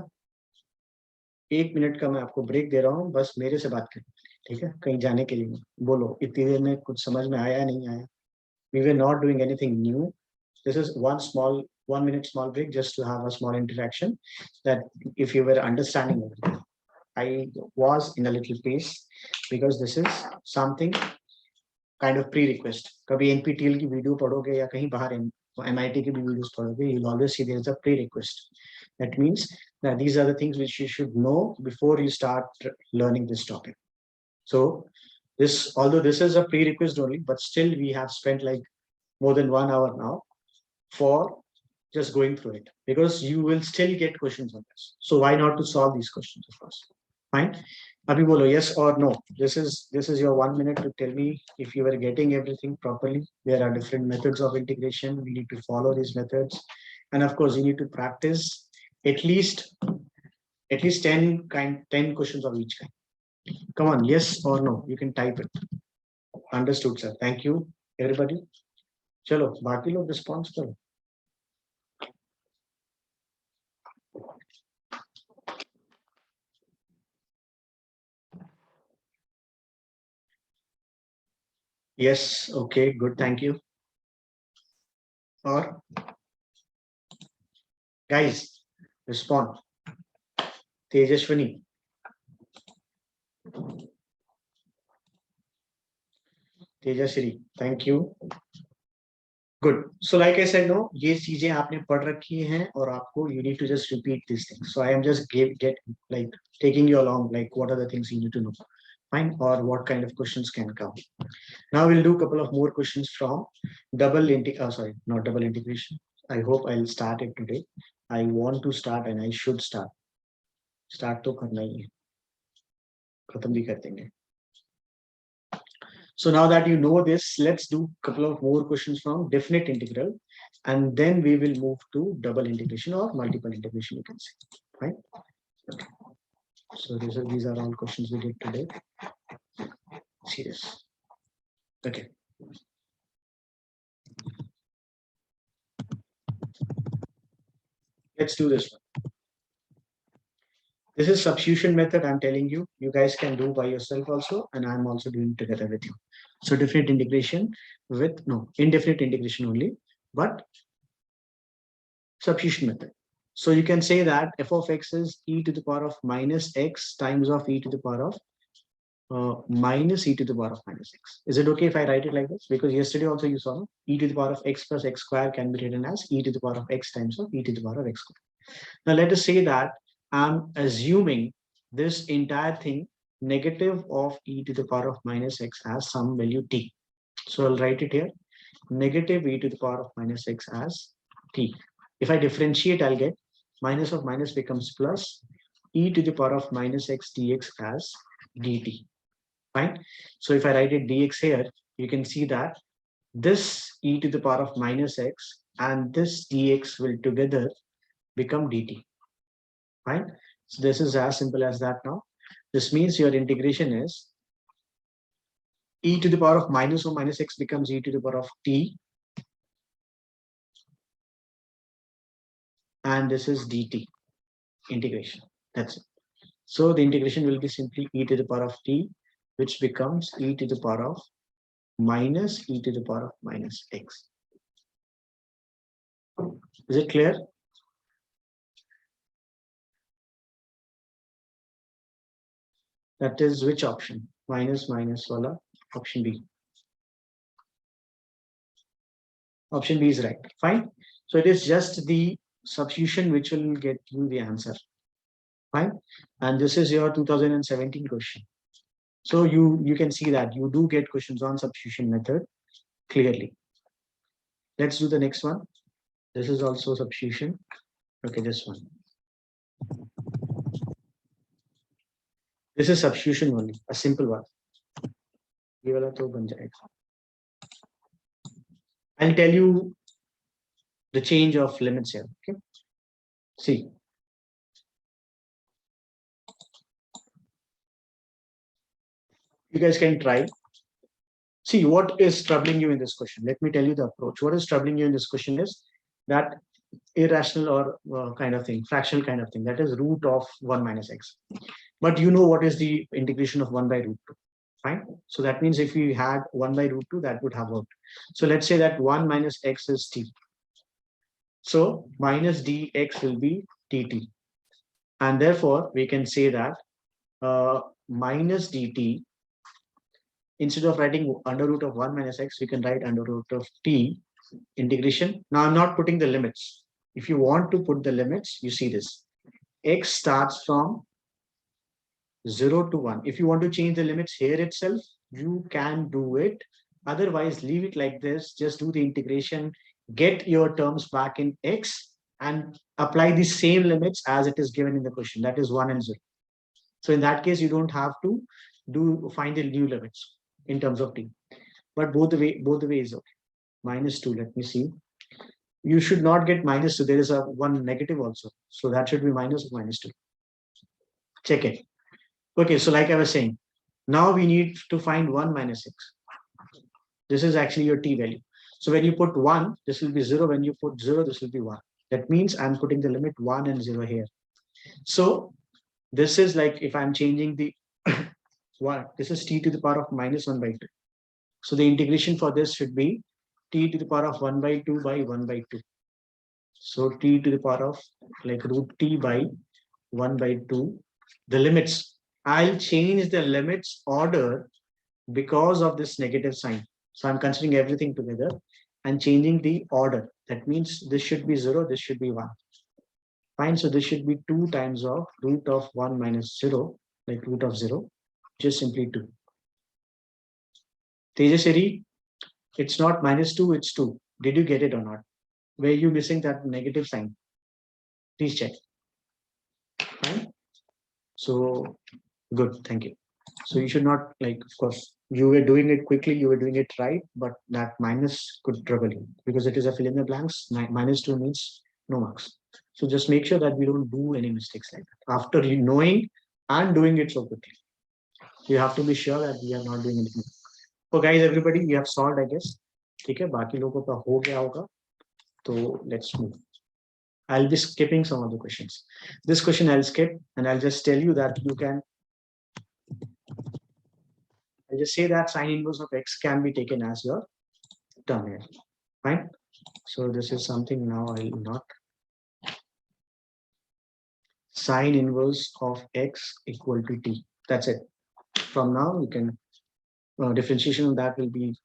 1 minute का मैं आपको break दे रहा हूँ, बस मेरे से बात करें, ठीक है? कहीं जाने के लिए बोलो इतनी देर में कुछ समझ में आया नहीं आया. We were not doing anything new. This is 1 minute small break just to have a small interaction, that if you were understanding everything. I was in a little pace because this is something kind of pre-request. कभी NPTEL की video पढ़ोगे या कहीं बाहर MIT की भी videos पढ़ोगे, you'll always see there is a pre-request. That means that these are the things which you should know before you start learning this topic. So this, although this is a pre-request only, but still we have spent like more than 1 hour now for just going through it, because you will still get questions on this. So why not to solve these questions of course. Fine. Abhi bolo yes or no. This is your 1 minute to tell me if you are getting everything properly. There are different methods of integration. We need to follow these methods, and of course you need to practice at least 10 questions of each kind. Come on, yes or no. You can type it. Understood, sir. Thank you, everybody. Chalo, बाकी लोग response करो. Yes, okay, good, thank you. Or guys, respond. Tejashwini. Tejashri, thank you. Good. So like I said, no, ये चीजें आपने पढ़ रखी हैं और आपको you need to just repeat these things. So I am just taking you along, like what are the things you need to know, fine, or what kind of questions can come. Now we'll do a couple of more questions from not double integration. I hope I'll start it today. I want to start and I should start. Start तो करना ही है. खत्म भी कर देंगे. So now that you know this, let's do a couple of more questions from definite integral, and then we will move to double integration or multiple integration, you can say. Right? Okay. So these are all questions we did today. Serious. Okay. Let's do this one. This is substitution method. I'm telling you, you guys can do by yourself also, and I'm also doing together with you. So definite integration with indefinite integration only, but substitution method. So you can say that f of x is e to the power of minus x times of e to the power of minus e to the power of minus x. Is it okay if I write it like this? Because yesterday also you saw e to the power of x plus x square can be written as e to the power of x times of e to the power of x square. Now let us say that I'm assuming this entire thing negative of e to the power of minus x has some value t. So I'll write it here, negative e to the power of minus x as t. If I differentiate, I'll get minus of minus becomes plus e to the power of minus x dx as dt. Fine. So if I write it dx here, you can see that this e to the power of minus x and this dx will together become dt. Fine. So this is as simple as that now. This means your integration is e to the power of minus or minus x becomes e to the power of t, and this is dt integration. That's it. So the integration will be simply e to the power of t, which becomes e to the power of minus e to the power of minus x. Is it clear? That is which option? Minus wala, option B. Option B is right. Fine. So it is just the substitution which will get you the answer. Fine. And this is your 2017 question. So you can see that you do get questions on substitution method clearly. Let's do the next one. This is also substitution. Okay, this one. This is substitution only, a simple one. I'll tell you the change of limits here. Okay. See. You guys can try. See what is troubling you in this question. Let me tell you the approach. What is troubling you in this question is that irrational or kind of thing, fractional kind of thing. That is root of 1 minus x. But you know what is the integration of 1 by root 2. Fine. So that means if we had 1 by root 2, that would have worked. So let's say that 1 minus x is t. So minus dx will be dt. And therefore, we can say that minus dt, instead of writing under root of 1 minus x, we can write under root of t integration. Now I'm not putting the limits. If you want to put the limits, you see this. X starts from 0 to 1. If you want to change the limits here itself, you can do it. Otherwise, leave it like this. Just do the integration, get your terms back in x, and apply the same limits as it is given in the question. That is 1 and 0. So in that case, you don't have to find the new limits in terms of t. But both the way is okay. Minus 2, let me see. You should not get minus 2. There is a one negative also. So that should be minus 2. Check it. Okay, so like I was saying, now we need to find 1 minus x. This is actually your t value. So when you put 1, this will be 0. When you put 0, this will be 1. That means I'm putting the limit 1 and 0 here. So this is like if I'm changing the 1, this is t to the power of minus 1 by 2. So the integration for this should be t to the power of 1 by 2 by 1 by 2. So t to the power of like root t by 1 by 2. The limits, I'll change the limits order because of this negative sign. So I'm considering everything together and changing the order. That means this should be 0, this should be 1. Fine, so this should be 2 times of root of 1 minus 0, like root of 0, just simply 2. Tejaswari, it's not minus 2, it's 2. Did you get it or not? Were you missing that negative sign? Please check. Fine. So good, thank you. So you should not, like, of course, you were doing it quickly, you were doing it right, but that minus could trouble you because it is a fill in the blanks. Minus 2 means no marks. So just make sure that we don't do any mistakes like that. After you knowing and doing it so quickly, you have to be sure that we are not doing anything. So guys, everybody, we have solved, I guess. Okay, बाकी लोगों का हो गया होगा. So let's move. I'll be skipping some of the questions. This question I'll skip and I'll just tell you that you can. I'll just say that sine inverse of x can be taken as your term here. Fine. So this is something now I will not. Sine inverse of x equal to t. That's it. From now you can differentiation of that will be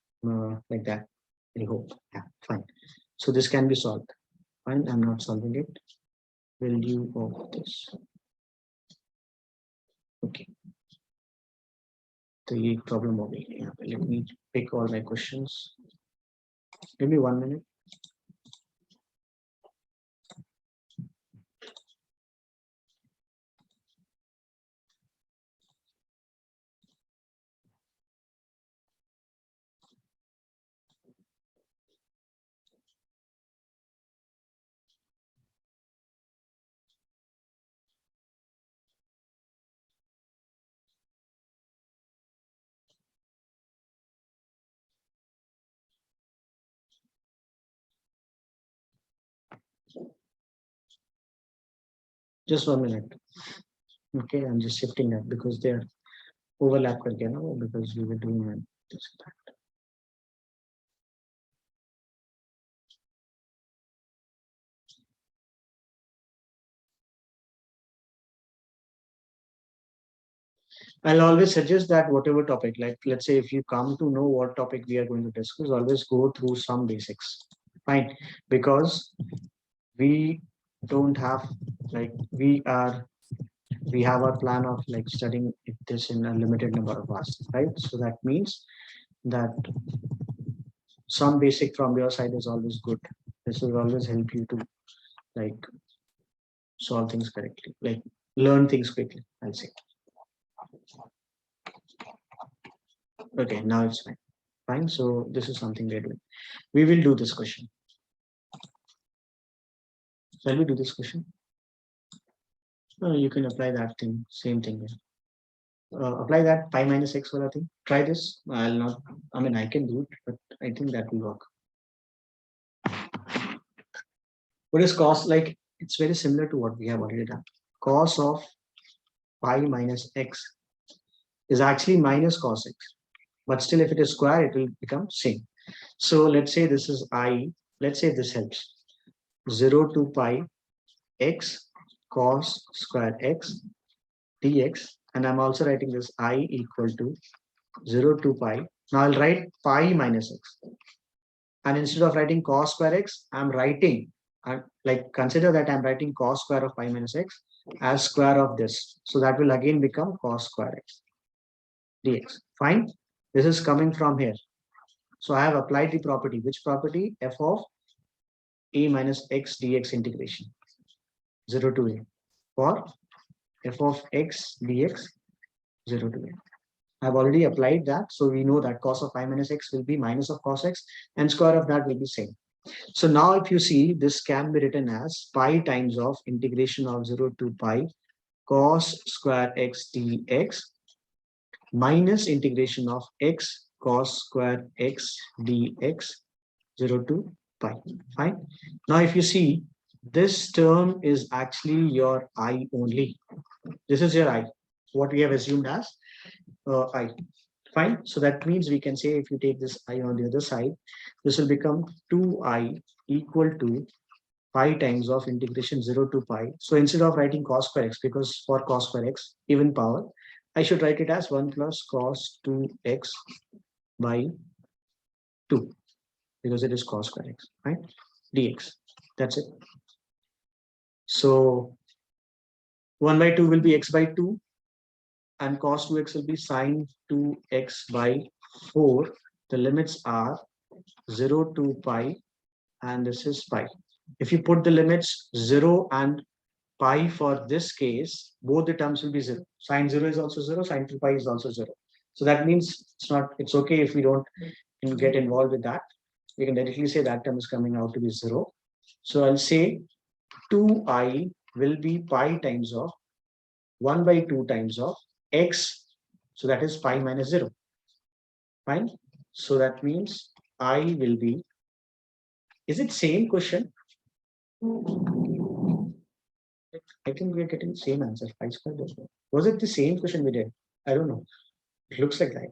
like that. I hope. Yeah, fine. So this can be solved. Fine, I'm not solving it. Value of this. Okay. The problem over here. Let me pick all my questions. Give me 1 minute. Just 1 minute. Okay, I'm just shifting that because they're overlap because we were doing this. I'll always suggest that whatever topic, like let's say if you come to know what topic we are going to discuss, always go through some basics. Fine. Because we don't have, like we have our plan of like studying this in a limited number of hours, right? So that means that some basic from your side is always good. This will always help you to like solve things correctly, like learn things quickly, I'll say. Okay, now it's fine. Fine. So this is something we're doing. We will do this question. Shall we do this question? You can apply that thing, same thing. Apply that pi minus x wala thing. Try this. I'll not, I mean, I can do it, but I think that will work. What is cos? Like, it's very similar to what we have already done. Cos of pi minus x is actually minus cos x. But still, if it is square, it will become same. So let's say this is I. Let's say this helps. 0 to pi x cos square x dx. And I'm also writing this I equal to 0 to pi. Now I'll write pi minus x. And instead of writing cos square x, I'm writing, like consider that I'm writing cos square of pi minus x as square of this. So that will again become cos square x dx. Fine. This is coming from here. So I have applied the property. Which property? F of a minus x dx integration 0 to a for f of x dx 0 to a. I've already applied that. So we know that cos of pi minus x will be minus of cos x and square of that will be same. So now if you see, this can be written as pi times of integration of 0 to pi cos square x dx minus integration of x cos square x dx 0 to pi. Fine. Now if you see, this term is actually your I only. This is your I, what we have assumed as I. Fine. So that means we can say if you take this I on the other side, this will become 2I equal to pi times of integration 0 to pi. So instead of writing cos square x, because for cos square x, even power, I should write it as 1 plus cos 2x by 2, because it is cos square x, right? Dx. That's it. So 1 by 2 will be x by 2, and cos 2x will be sine 2x by 4. The limits are 0 to pi, and this is pi. If you put the limits 0 and pi for this case, both the terms will be 0. Sine 0 is also 0, sine 2 pi is also 0. So that means it's okay if we don't get involved with that. We can directly say that term is coming out to be 0. So I'll say 2I will be pi times of 1 by 2 times of x. So that is pi minus 0. Fine. So that means I will be, is it same question? I think we're getting the same answer. Pi squared. Was it the same question we did? I don't know. It looks like that.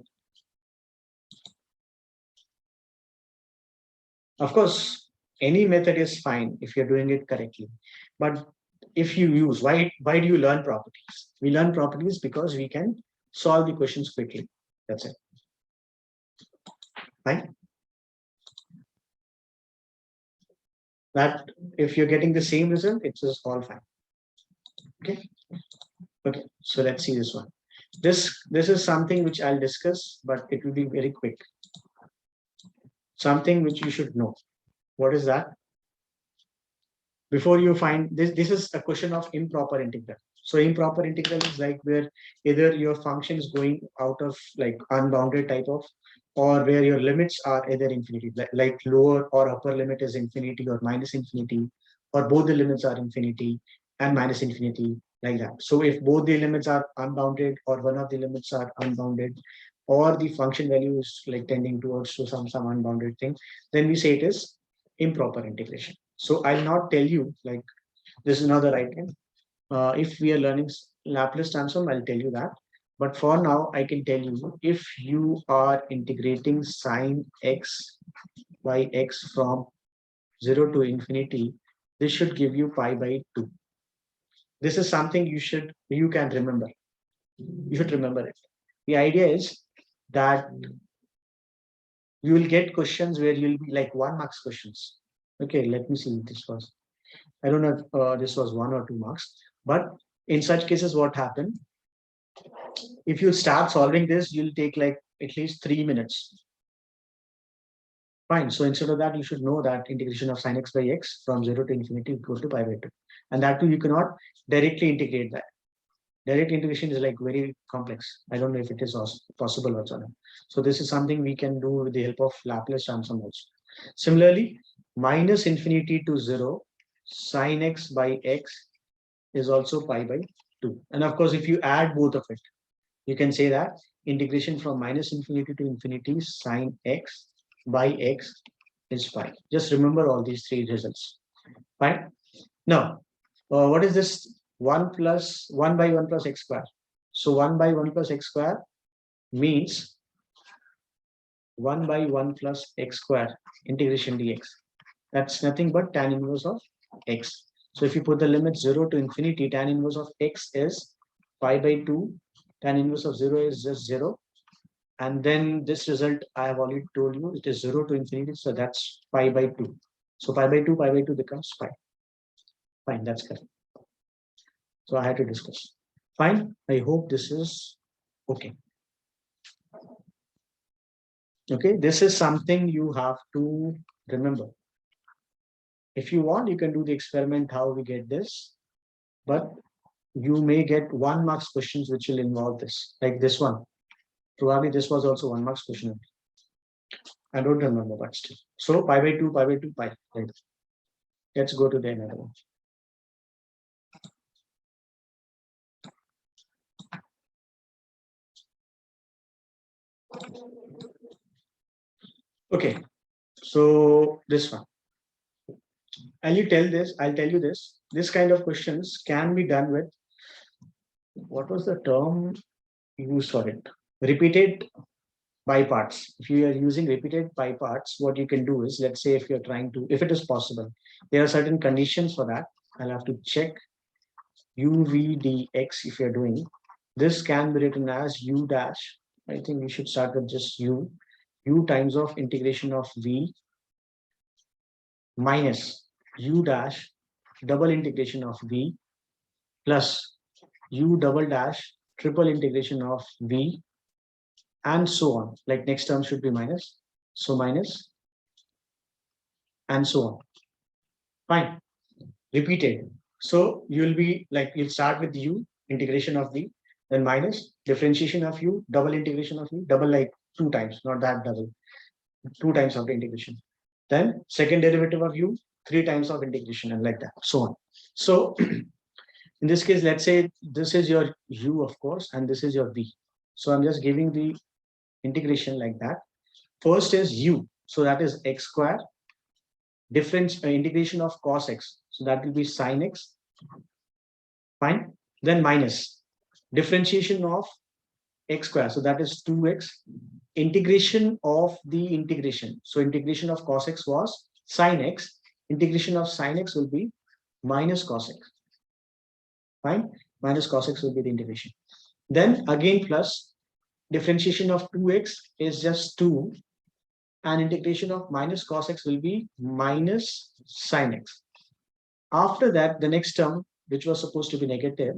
Of course, any method is fine if you're doing it correctly. But if you use, why do you learn properties? We learn properties because we can solve the questions quickly. That's it. Fine. That if you're getting the same result, it's just all fine. Okay. Okay. So let's see this one. This is something which I'll discuss, but it will be very quick. Something which you should know. What is that? Before you find this is a question of improper integral. So improper integral is like where either your function is going out of like unbounded type of, or where your limits are either infinity, like lower or upper limit is infinity or minus infinity, or both the limits are infinity and minus infinity, like that. So if both the limits are unbounded or one of the limits are unbounded, or the function value is like tending towards to some unbounded thing, then we say it is improper integration. So I'll not tell you like this is not the right time. If we are learning Laplace transform, I'll tell you that. But for now, I can tell you if you are integrating sine x by x from 0 to infinity, this should give you pi by 2. This is something you can remember. You should remember it. The idea is that you will get questions where you'll be like 1 marks questions. Okay, let me see. This was, I don't know if this was 1 or 2 marks, but in such cases, what happened? If you start solving this, you'll take like at least 3 minutes. Fine. So instead of that, you should know that integration of sin x by x from 0 to infinity equal to pi by 2. And that too, you cannot directly integrate that. Direct integration is like very complex. I don't know if it is also possible or not. So this is something we can do with the help of Laplace transform also. Similarly, minus infinity to 0 sin x by x is also pi by 2. And of course, if you add both of it, you can say that integration from minus infinity to infinity sin x by x is pi. Just remember all these three results. Fine. Now, what is this 1 plus 1 by 1 plus x square? So 1 by 1 plus x square means 1 by 1 plus x square integration dx. That's nothing but tan inverse of x. So if you put the limit 0 to infinity, tan inverse of x is pi by 2. Tan inverse of 0 is just 0. And then this result, I have already told you, it is 0 to infinity. So that's pi by 2. So pi by 2 becomes pi. Fine, that's correct. So I had to discuss. Fine. I hope this is okay. Okay, this is something you have to remember. If you want, you can do the experiment how we get this, but you may get 1 marks questions which will involve this, like this one. Probably this was also 1 marks question. I don't remember, but still. So pi by 2, pi. Right. Let's go to the another one. Okay, so this one. I'll tell you this. This kind of questions can be done with, what was the term used for it? Repeated by parts. If you are using repeated by parts, what you can do is, let's say if you're trying to, if it is possible, there are certain conditions for that. I'll have to check UVDX if you're doing. This can be written as U dash. I think we should start with just U. U times of integration of V minus U dash double integration of V plus U double dash triple integration of V and so on. Like next term should be minus. So minus and so on. Fine. Repeated. So you'll be like, you'll start with U integration of V, then minus differentiation of U, double integration of U, double like 2 times, not that double, 2 times of the integration. Then second derivative of U, 3 times of integration, and like that, so on. So in this case, let's say this is your U, of course, and this is your V. So I'm just giving the integration like that. First is U, so that is x square, difference integration of cos x, so that will be sin x. Fine. Then minus differentiation of x square, so that is 2x, integration of the integration. So integration of cos x was sin x, integration of sin x will be minus cos x. Fine. Minus cos x will be the integration. Then again plus differentiation of 2x is just 2, and integration of minus cos x will be minus sin x. After that, the next term, which was supposed to be negative,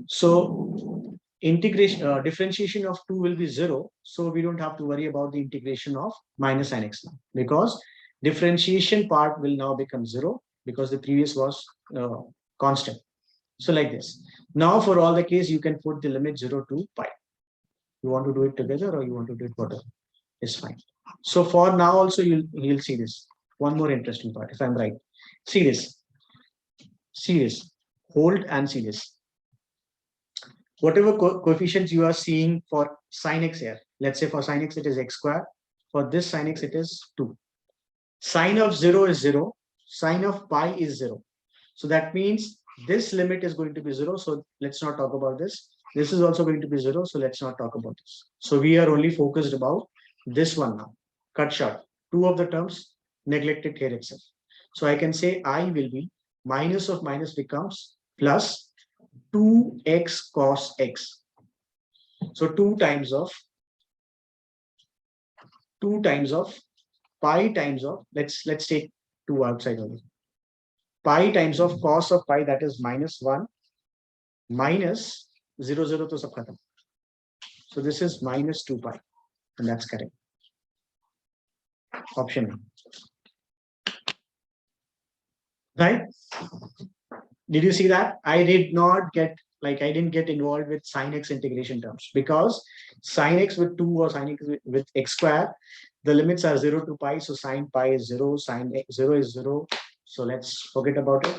so integration differentiation of 2 will be 0, so we don't have to worry about the integration of minus sin x now, because differentiation part will now become 0 because the previous was constant. So like this. Now for all the case, you can put the limit 0 to pi. You want to do it together or you want to do it whatever, it's fine. So for now also you'll see this. One more interesting part, if I'm right. See this. See this. Hold and see this. Whatever coefficients you are seeing for sin x here, let's say for sin x it is x square, for this sin x it is 2. Sine of 0 is 0, sine of pi is 0. So that means this limit is going to be 0, so let's not talk about this. This is also going to be 0, so let's not talk about this. So we are only focused about this one now. Cut short. 2 of the terms neglected here itself. So I can say I will be minus of minus becomes plus 2x cos x. So 2 times of pi times of, let's take 2 outside only. Pi times of cos of pi, that is -1 minus 0 0 to sab khatam. So this is -2 pi, and that's correct. Option A. Right? Did you see that? I didn't get involved with sin x integration terms, because sin x with 2 or sin x with x square, the limits are 0 to pi. So sin pi is 0, sin x 0 is 0. So let's forget about it.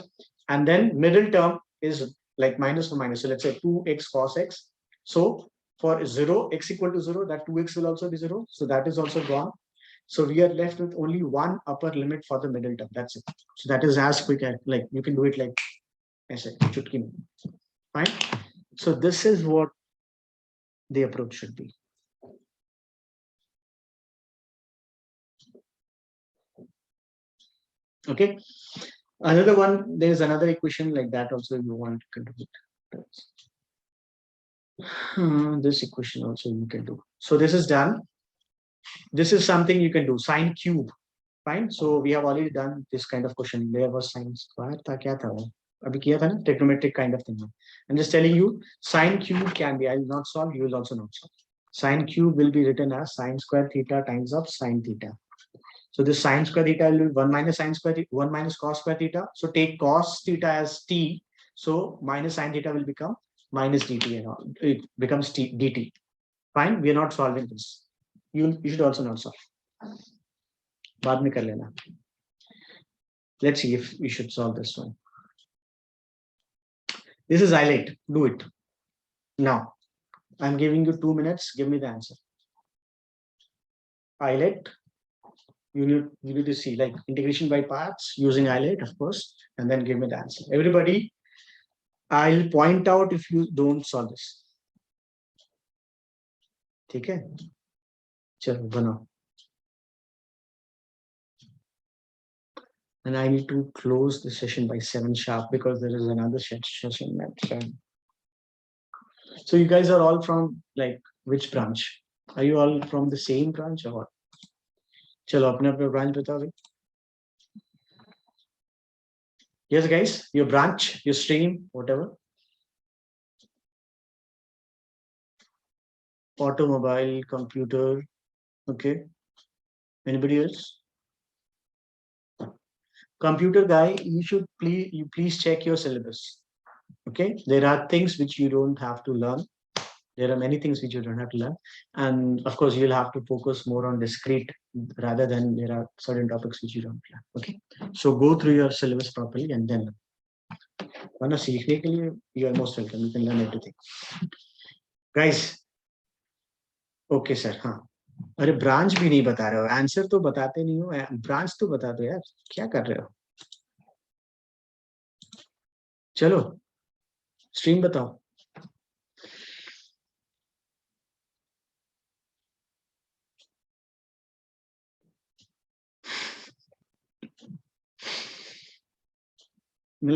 And then middle term is like minus for minus. So let's say 2x cos x. So for 0, x equal to 0, that 2x will also be 0. So that is also gone. So we are left with only one upper limit for the middle term. That's it. So that is as quick as, like, you can do it like I said, chutki mein. Fine. So this is what the approach should be. Okay. Another one, there's another equation like that also you want to contribute. This equation also you can do. So this is done. This is something you can do. Sine cube. Fine. So we have already done this kind of question. There was sine square. Kya tha wo? Abhi kiya tha na? Trigonometric kind of thing. I'm just telling you, sine cube can be, I will not solve, you will also not solve. Sine cube will be written as sine square theta times of sine theta. So this sine square theta will be 1 minus sine square theta, 1 minus cos square theta. So take cos theta as t. So minus sine theta will become minus dt, and all. It becomes t, dt. Fine. We are not solving this. You should also not solve. बाद में कर लेना. Let's see if we should solve this one. This is isolate. Do it now. I'm giving you 2 minutes. Give me the answer. Isolate. You need to see like integration by parts using isolate, of course, and then give me the answer. Everybody, I'll point out if you don't solve this. Okay. Chalo, banao. And I need to close the session by 7 sharp because there is another session at 7. So you guys are all from like which branch? Are you all from the same branch or what? Chalo, apne branch batao bhai. Yes, guys, your branch, your stream, whatever. Automobile, computer. Okay. Anybody else? Computer guy, you please check your syllabus. Okay. There are things which you don't have to learn. There are many things which you don't have to learn. And of course, you'll have to focus more on discrete rather than there are certain topics which you don't learn. Okay. So go through your syllabus properly and then you are most welcome. You can learn everything. Guys. Okay, sir. हाँ. अरे branch भी नहीं बता रहे हो, answer तो बताते नहीं हो, ब्रांच तो बता दो यार, क्या कर रहे हो? चलो स्ट्रीम बताओ.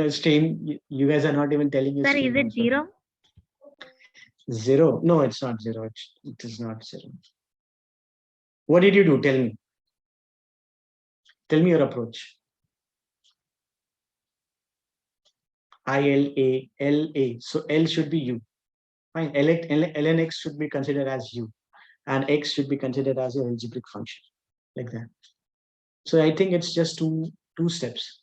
Stream, you guys are not even telling you. Sir, is it 0? 0? No, it's not 0. It is not 0. What did you do? Tell me. Tell me your approach. ILA. So L should be U. Fine. Ln x should be considered as U, and x should be considered as an algebraic function, like that. So I think it's just two steps.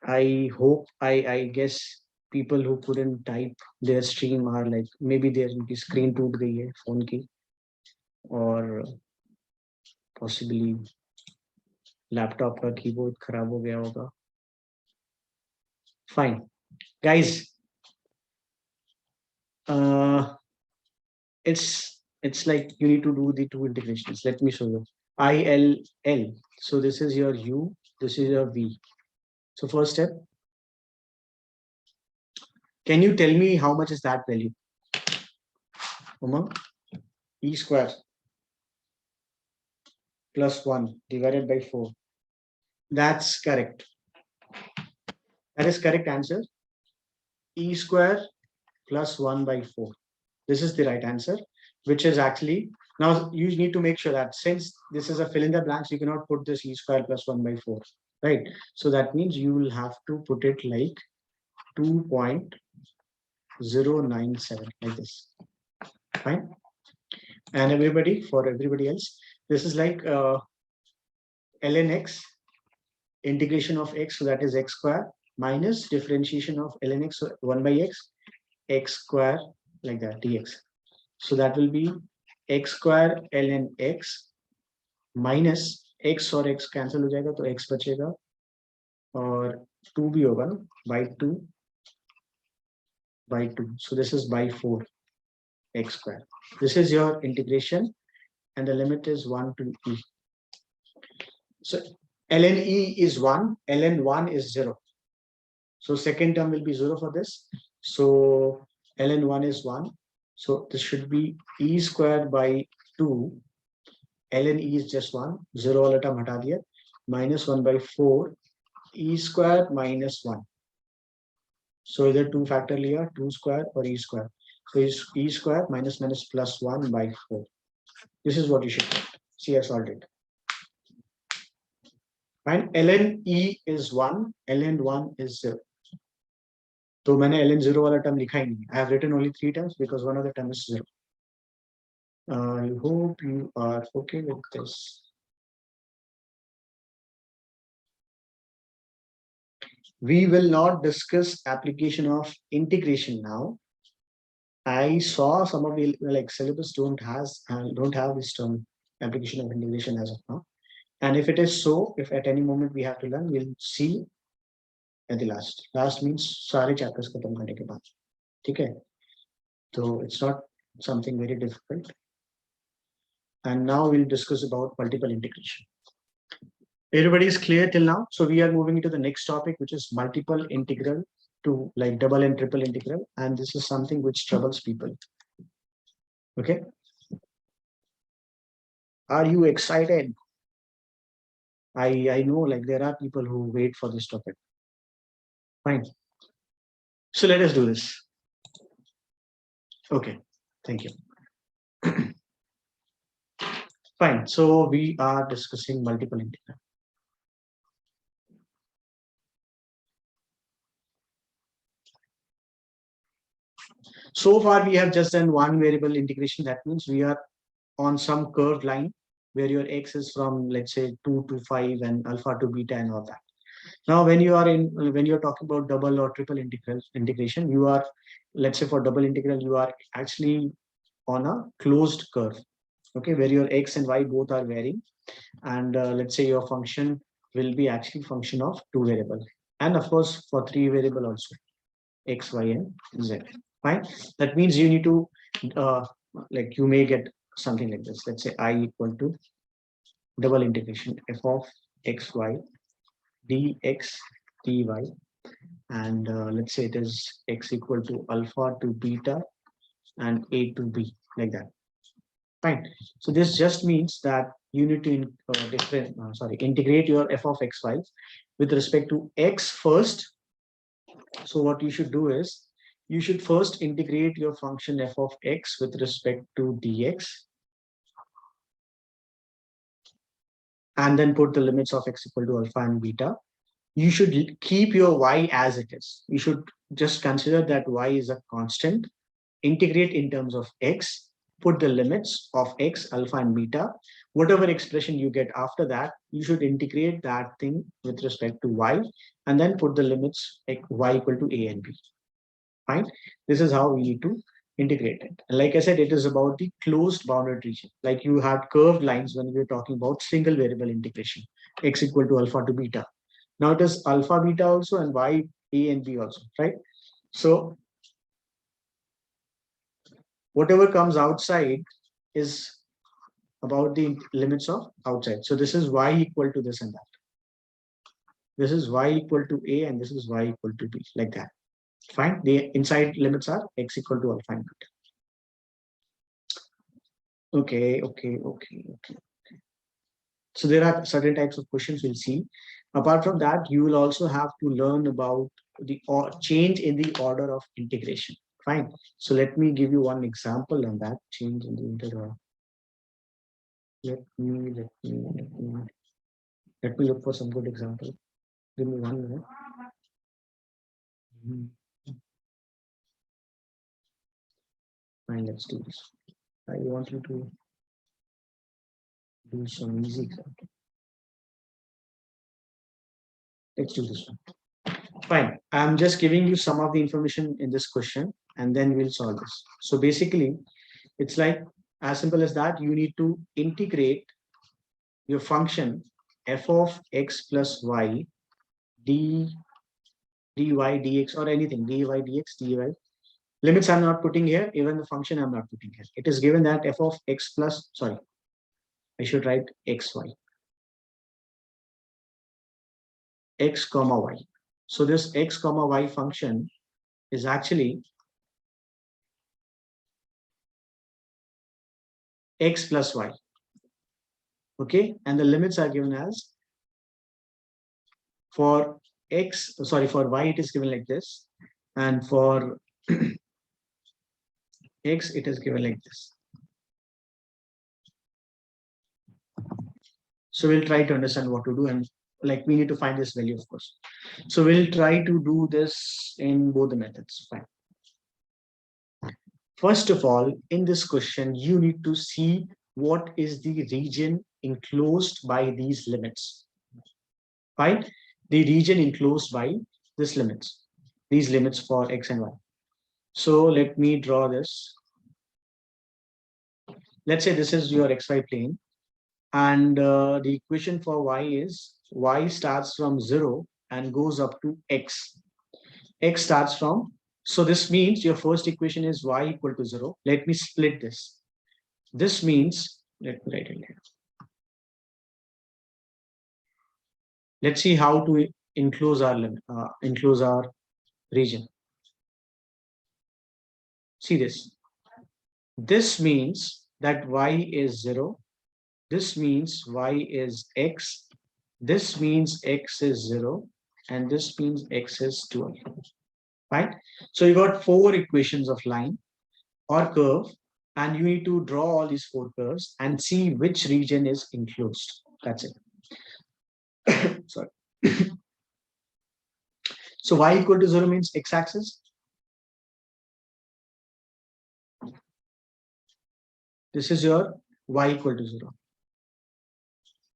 I hope, I guess people who couldn't type their stream are like, maybe their screen toot gayi hai phone ki, or possibly laptop ka keyboard kharab ho gaya hoga. Fine, guys. It's like you need to do the two integrations. Let me show you. ILL. So this is your U, this is your V. So first step, can you tell me how much is that value? Uma? E square plus 1 divided by 4. That's correct. That is correct answer. e square plus 1 by 4. This is the right answer, which is actually, now you need to make sure that since this is a fill in the blanks, you cannot put this e square plus 1 by 4, right? So that means you will have to put it like 2.097 like this, fine? And everybody, for everybody else, this is like ln x, integration of x, so that is x square minus differentiation of ln x, so 1 by x square like that dx. So that will be x square ln x minus x और x cancel हो जाएगा तो x बचेगा और 2 भी होगा ना by 2 by 2. So this is by 4 x square. This is your integration and the limit is 1 to e. So ln e is 1, ln 1 is 0. So second term will be 0 for this. So ln 1 is 1. So this should be e squared by 2. ln e is just 1. 0 वाला term हटा दिया. Minus 1 by 4. E squared minus 1. So either 2 factor लिया, 2 square or e square. So e square minus minus plus 1 by 4. This is what you should get. See, I solved it. Fine. ln e is 1. ln 1 is 0. तो मैंने ln 0 वाला term लिखा ही नहीं. I have written only 3 terms because one of the term is 0. I hope you are okay with this. We will not discuss application of integration now. I saw some of the like syllabus don't have this term application of integration as of now. And if it is so, if at any moment we have to learn, we'll see at the last. Last means सारे chapters खत्म करने के बाद, ठीक है? So it's not something very difficult. And now we'll discuss about multiple integration. Everybody is clear till now. So we are moving into the next topic, which is multiple integral to like double and triple integral. And this is something which troubles people. Okay. Are you excited? I know like there are people who wait for this topic. Fine. So let us do this. Okay. Thank you. Fine. So we are discussing multiple integral. So far, we have just done one variable integration. That means we are on some curved line where your x is from, let's say, 2 to 5 and alpha to beta and all that. Now, when you're talking about double or triple integration, you are, let's say for double integral, you are actually on a closed curve, okay, where your x and y both are varying. And let's say your function will be actually function of 2 variables. And of course, for 3 variable also, x, y, and z. Fine. That means you need to, like you may get something like this. Let's say I equal to double integration f of xy dx dy, and let's say it is x equal to alpha to beta and a to b, like that. Fine. So this just means that you need to integrate your f of xy with respect to x first. So what you should do is you should first integrate your function f of x with respect to dx, and then put the limits of x equal to alpha and beta. You should keep your y as it is. You should just consider that y is a constant, integrate in terms of x, put the limits of x, alpha and beta. Whatever expression you get after that, you should integrate that thing with respect to y, and then put the limits like y equal to a and b. Fine. This is how we need to integrate it. And like I said, it is about the closed bounded region. Like you had curved lines when we were talking about single variable integration, x equal to alpha to beta. Now it is alpha beta also and y a and b also, right? So whatever comes outside is about the limits of outside. So this is y equal to this and that. This is y equal to a and this is y equal to b, like that. Fine. The inside limits are x equal to alpha and beta. Okay. So there are certain types of questions we'll see. Apart from that, you will also have to learn about the or change in the order of integration. Fine. So let me give you one example on that change in the integral. Let me look for some good example. Give me 1 minute. Fine, let's do this. I want you to do some easy example. Let's do this one. Fine. I'm just giving you some of the information in this question, and then we'll solve this. So basically, it's like as simple as that. You need to integrate your function f of x plus y dy dx or anything dy dx dy. Limits I'm not putting here, even the function I'm not putting here. It is given that f of x plus, sorry, I should write xy, x comma y. So this x comma y function is actually x plus y. Okay, and the limits are given as for x, sorry, for y it is given like this, and for x it is given like this. So we'll try to understand what to do, and like we need to find this value, of course. So we'll try to do this in both the methods. Fine. First of all, in this question, you need to see what is the region enclosed by these limits. Fine. The region enclosed by these limits for x and y. So let me draw this. Let's say this is your xy plane, and the equation for y is y starts from 0 and goes up to x. X starts from, so this means your first equation is y equal to 0. Let me split this. This means, let me write it here. Let's see how to enclose our limit, enclose our region. See this. This means that y is 0. This means y is x. This means x is 0. And this means x is 12. Right? So you got 4 equations of line or curve, and you need to draw all these 4 curves and see which region is enclosed. That's it. Sorry. So y equal to 0 means x-axis. This is your y equal to 0.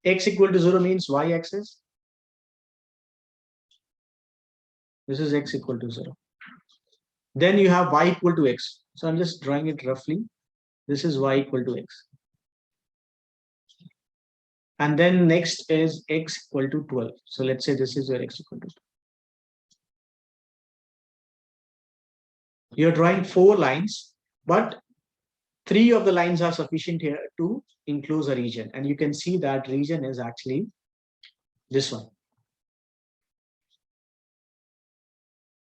X equal to 0 means y-axis. This is x equal to 0. Then you have y equal to x. So I'm just drawing it roughly. This is y equal to x. And then next is x equal to 12. So let's say this is your x equal to 12. You're drawing 4 lines, but 3 of the lines are sufficient here to enclose a region. And you can see that region is actually this one.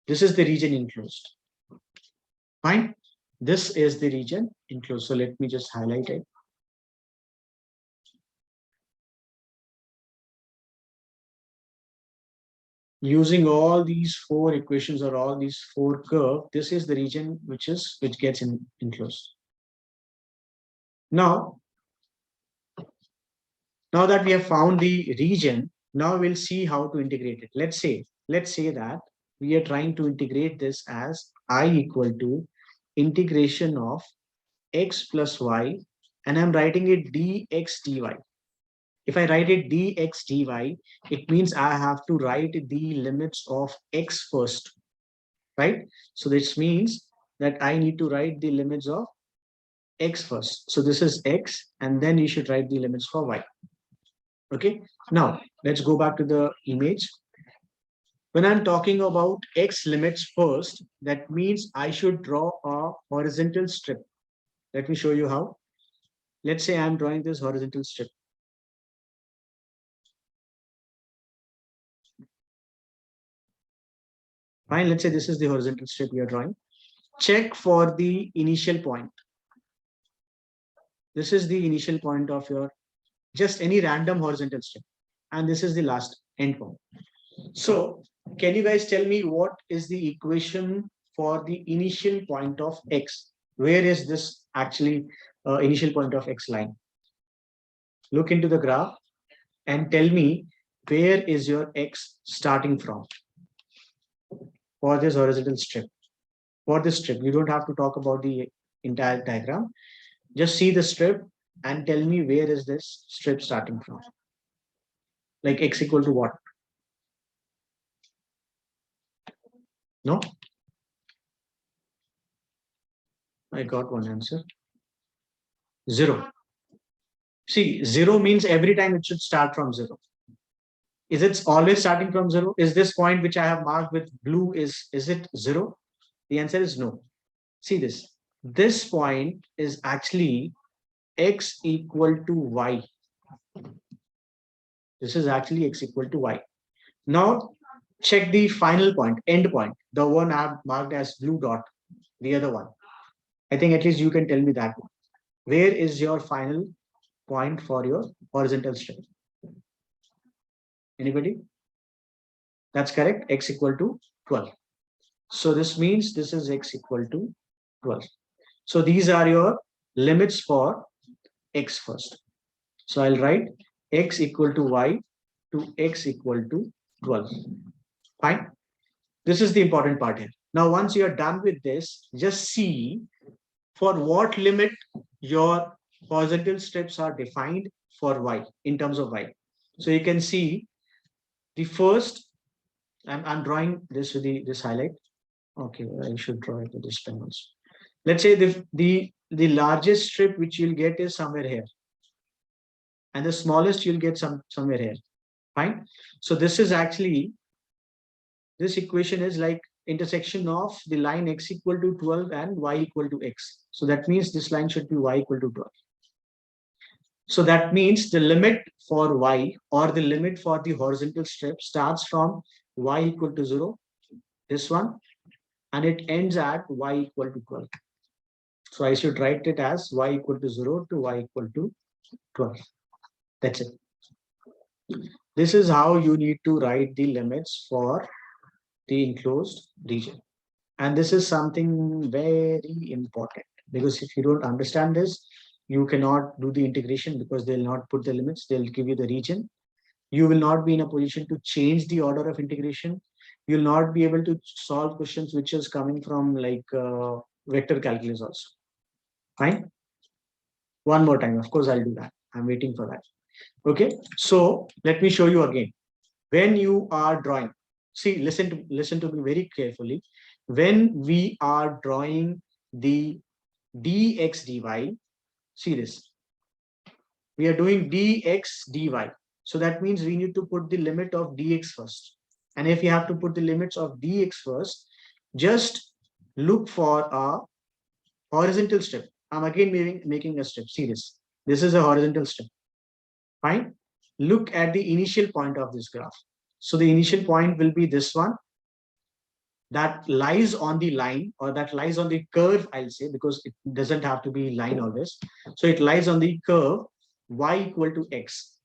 This is the region enclosed. Fine. This is the region enclosed. So let me just highlight it. Using all these 4 equations or all these 4 curves, this is the region which gets enclosed. Now that we have found the region, now we'll see how to integrate it. Let's say that we are trying to integrate this as I equal to integration of x plus y, and I'm writing it dx dy. If I write it dx dy, it means I have to write the limits of x first, right? So this means that I need to write the limits of x first. So this is x, and then you should write the limits for y. Okay, now let's go back to the image. When I'm talking about x limits first, that means I should draw a horizontal strip. Let me show you how. Let's say I'm drawing this horizontal strip. Fine, let's say this is the horizontal strip we are drawing. Check for the initial point. This is the initial point of your just any random horizontal strip, and this is the last end point. So Can you guys tell me what is the equation for the initial point of x? Where is this actually initial point of x line? Look into the graph and tell me where is your x starting from for this horizontal strip. For this strip, you don't have to talk about the entire diagram. Just see the strip and tell me where is this strip starting from. Like x equal to what? No? I got one answer. 0. See, 0 means every time it should start from 0. Is it always starting from 0? Is this point which I have marked with blue, is it 0? The answer is no. See this. This point is actually x equal to y. This is actually x equal to y. Now, check the final point, end point, the one I have marked as blue dot, the other one. I think at least you can tell me that one. Where is your final point for your horizontal strip? Anybody? That's correct, x equal to 12. So this means this is x equal to 12. So these are your limits for x first. So I'll write x equal to y to x equal to 12. Fine. This is the important part here. Now, once you are done with this, just see for what limit your horizontal strips are defined for y in terms of y. So you can see the first, I'm drawing this with this highlight. Okay, I should draw it with this pen also. Let's say the largest strip which you'll get is somewhere here, and the smallest you'll get somewhere here. Fine. So this is actually, this equation is like intersection of the line x equal to 12 and y equal to x. So that means this line should be y equal to 12. So that means the limit for y, or the limit for the horizontal strip, starts from y equal to 0, this one, and it ends at y equal to 12. So I should write it as y equal to 0 to y equal to 12. That's it. This is how you need to write the limits for the enclosed region. And this is something very important, because if you don't understand this, you cannot do the integration, because they'll not put the limits, they'll give you the region. You will not be in a position to change the order of integration. You'll not be able to solve questions which is coming from like vector calculus also. Fine. One more time, of course, I'll do that. I'm waiting for that. Okay, so let me show you again. When you are drawing, see, listen to me very carefully. When we are drawing the dx dy, see this, we are doing dx dy. So that means we need to put the limit of dx first. And if you have to put the limits of dx first, just look for a horizontal strip. I'm again making a strip. See this. This is a horizontal strip. Fine. Look at the initial point of this graph. So the initial point will be this one, that lies on the line, or that lies on the curve, I'll say, because it doesn't have to be line always. So it lies on the curve y equal to x,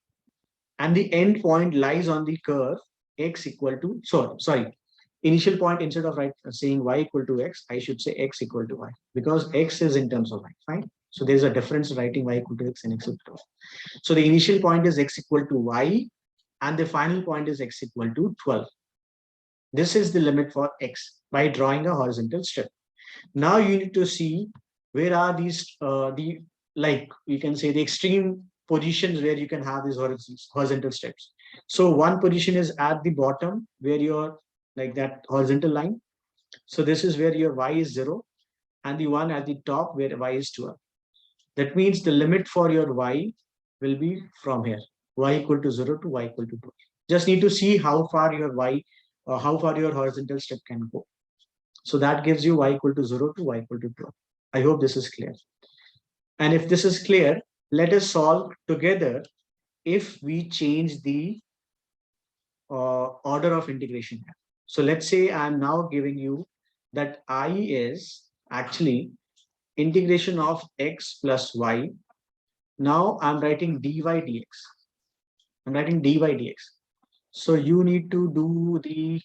and the end point lies on the curve x equal to, sorry, initial point, instead of saying y equal to x, I should say x equal to y, because x is in terms of y. Fine. So there's a difference writing y equal to x and x equal to y. So the initial point is x equal to y, and the final point is x equal to 12. This is the limit for x by drawing a horizontal strip. Now you need to see where are these, like you can say the extreme positions where you can have these horizontal strips. So one position is at the bottom where you're like that horizontal line. So this is where your y is 0, and the one at the top where y is 12. That means the limit for your y will be from here, y equal to 0 to y equal to 12. Just need to see how far your y, or how far your horizontal strip can go. So that gives you y equal to 0 to y equal to 12. I hope this is clear. And if this is clear, let us solve together if we change the order of integration. So let's say I'm now giving you that I is actually integration of x plus y. Now I'm writing dy dx. I'm writing dy dx. So you need to do the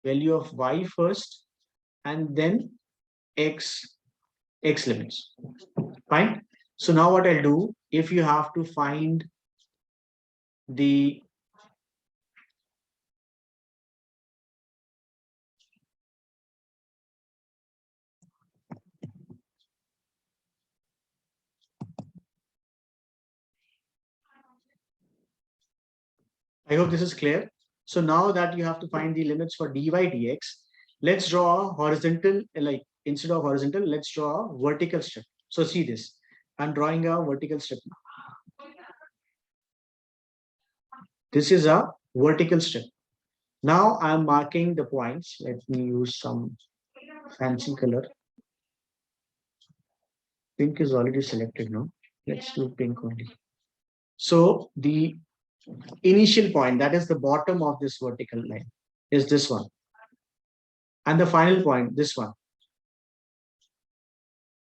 value of y first and then x limits. Fine. So now what I'll do, if you have to find the I hope this is clear. So now that you have to find the limits for dy dx, let's draw a horizontal, like instead of horizontal, let's draw a vertical strip. So see this, I'm drawing a vertical strip now. This is a vertical strip. Now I'm marking the points. Let me use some fancy color. Pink is already selected now. Let's do pink only. So the initial point, that is the bottom of this vertical line, is this one. And the final point, this one.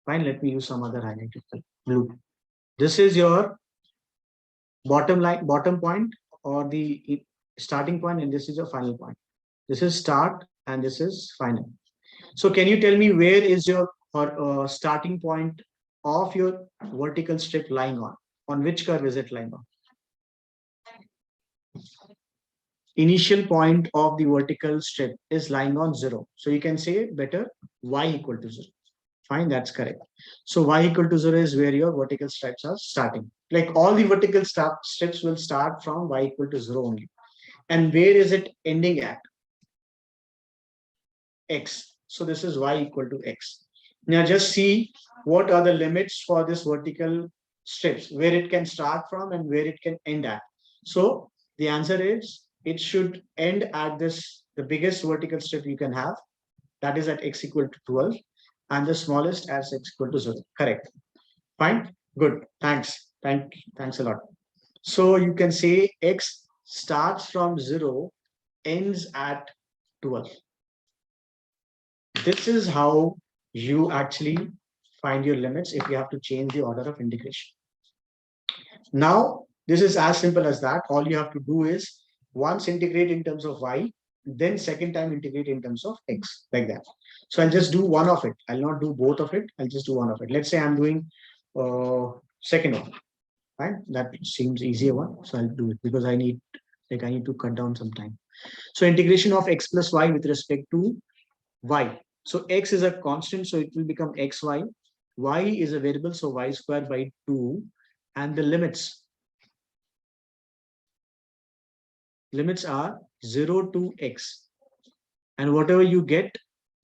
Fine, let me use some other highlighted color, blue. This is your bottom line, bottom point, or the starting point, and this is your final point. This is start and this is final. So can you tell me where is your starting point of your vertical strip lying on? On which curve is it lying on? Initial point of the vertical strip is lying on 0. So you can say better y equal to 0. Fine, that's correct. So y equal to 0 is where your vertical stripes are starting. Like all the vertical strips will start from y equal to 0 only. And where is it ending at? X. So this is y equal to x. Now just see what are the limits for this vertical strips, where it can start from and where it can end at. So the answer is it should end at this, the biggest vertical strip you can have, that is at x equal to 12, and the smallest as x equal to 0. Correct. Fine. Good. Thanks. Thanks a lot. So you can say x starts from 0, ends at 12. This is how you actually find your limits if you have to change the order of integration. Now, this is as simple as that. All you have to do is once integrate in terms of y, then second time integrate in terms of x, like that. So I'll just do one of it. I'll not do both of it. I'll just do one of it. Let's say I'm doing second one. Right? That seems easier one. So I'll do it because I need to cut down some time. So integration of x plus y with respect to y. So x is a constant, so it will become xy. Y is a variable, so y squared by 2. And the limits are 0 to x. And whatever you get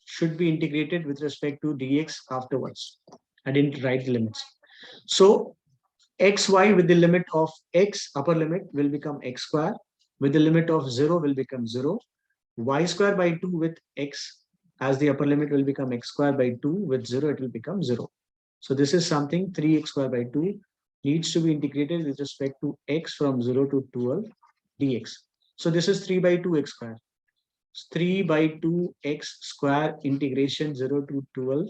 should be integrated with respect to dx afterwards. I didn't write the limits. So xy with the limit of x, upper limit, will become x square. With the limit of 0 will become 0. Y square by 2 with x as the upper limit will become x square by 2. With 0, it will become 0. So this is something 3x square by 2 needs to be integrated with respect to x from 0 to 12 dx. So this is 3 by 2 x square. 3 by 2 x square integration 0 to 12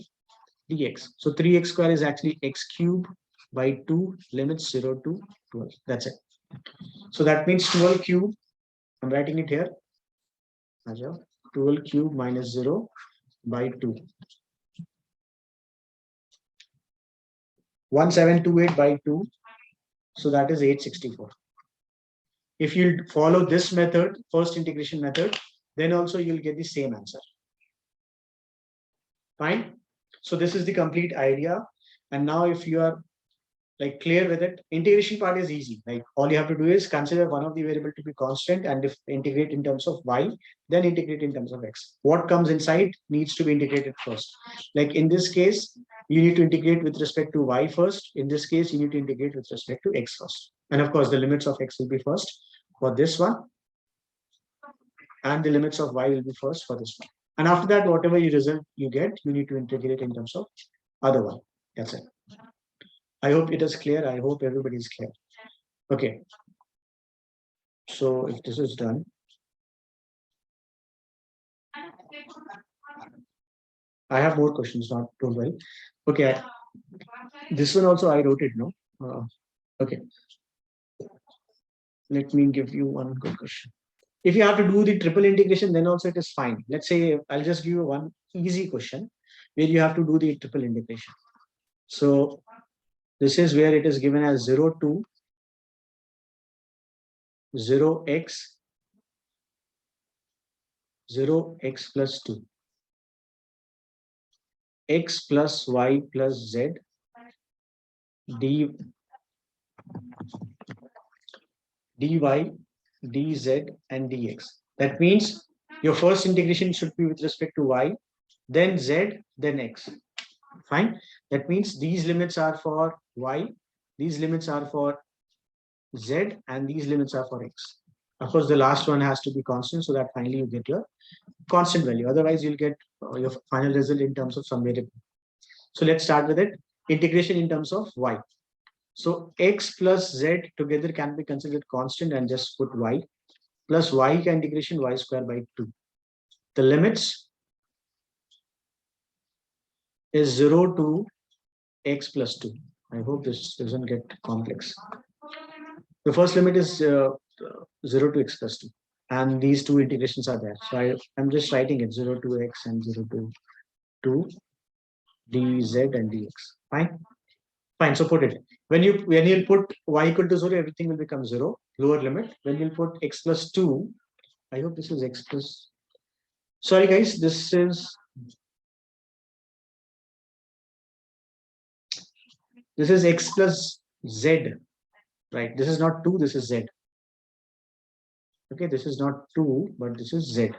dx. So 3x square is actually x cube by 2 limits 0 to 12. That's it. So that means 12 cube. I'm writing it here. 12 cube minus 0 by 2. 1728 by 2. So that is 864. If you follow this method, first integration method, then also you'll get the same answer. Fine. So this is the complete idea. And now if you are like clear with it, integration part is easy. Like all you have to do is consider one of the variable to be constant, and if integrate in terms of y, then integrate in terms of x. What comes inside needs to be integrated first. Like in this case, you need to integrate with respect to y first. In this case, you need to integrate with respect to x first. And of course, the limits of x will be first for this one, and the limits of y will be first for this one. And after that, whatever result you get, you need to integrate in terms of other one. That's it. I hope it is clear. I hope everybody is clear. Okay. So if this is done, I have more questions. Don't worry. Okay. This one also I wrote it. No. Okay. Let me give you one good question. If you have to do the triple integration, then also it is fine. Let's say I'll just give you one easy question where you have to do the triple integration. So this is where it is given as 0 to 0x 0x plus 2 x plus y plus z d dy dz and dx. That means your first integration should be with respect to y, then z, then x. Fine. That means these limits are for y, these limits are for z, and these limits are for x. Of course, the last one has to be constant so that finally you get your constant value. Otherwise, you'll get your final result in terms of some variable. So let's start with it. Integration in terms of y. So x plus z together can be considered constant and just put y plus y integration y square by 2. The limits is 0 to x plus 2. I hope this doesn't get complex. The first limit is 0 to x plus 2. And these two integrations are there. So I'm just writing it 0 to x and 0 to 2 dz and dx. Fine. Fine. So put it. When you put y equal to 0, everything will become 0, lower limit. When you put x plus 2, I hope this is x plus. Sorry, guys, this is x plus z, right? This is not 2, this is z. Okay, this is not 2, but this is z.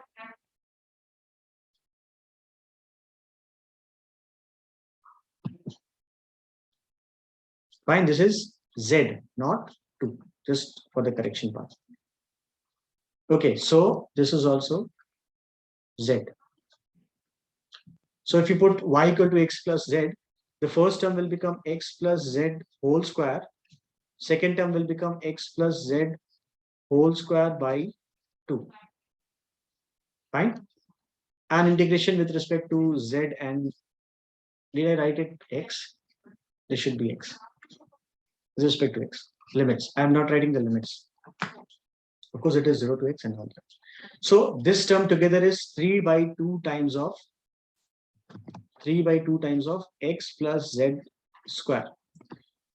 Fine, this is z, not 2, just for the correction part. Okay, so this is also z. So if you put y equal to x plus z, the first term will become x plus z whole square. Second term will become x plus z whole square by 2. Fine. And integration with respect to z, and did I write it x? This should be x. With respect to x. Limits. I am not writing the limits. Of course, it is 0 to x and all that. So this term together is 3 by 2 times of x plus z square.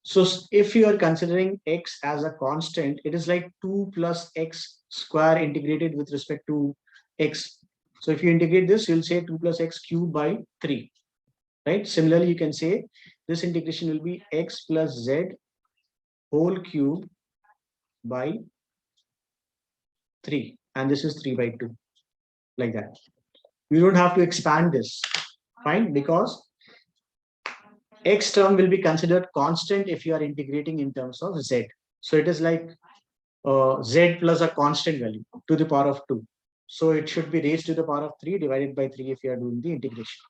So if you are considering x as a constant, it is like 2 plus x square integrated with respect to x. So if you integrate this, you'll say 2 plus x cubed by 3. Right? Similarly, you can say this integration will be x plus z whole cube by 3. And this is 3 by 2. Like that. You don't have to expand this. Fine? Because x term will be considered constant if you are integrating in terms of z. So it is like z plus a constant value to the power of 2. So it should be raised to the power of 3 divided by 3 if you are doing the integration.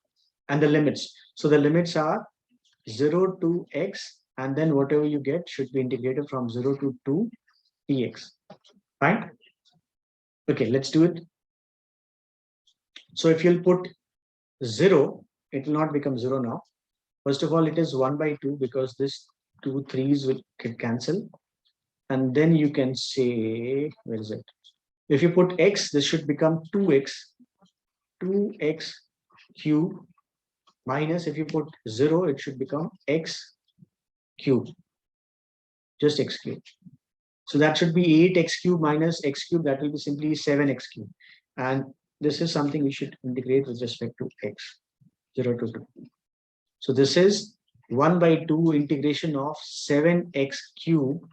And the limits. So the limits are 0 to x, and then whatever you get should be integrated from 0 to 2 dx. Fine? Okay, let's do it. So if you'll put 0, it will not become 0 now. First of all, it is 1 by 2 because this 2 3's will get cancelled. And then you can say, where is it? If you put x, this should become 2x cube minus, if you put 0, it should become x cube, just x cube. So that should be 8x cube minus x cube, that will be simply 7x cube. And this is something we should integrate with respect to x, 0 to 2. So this is 1 by 2 integration of 7x cube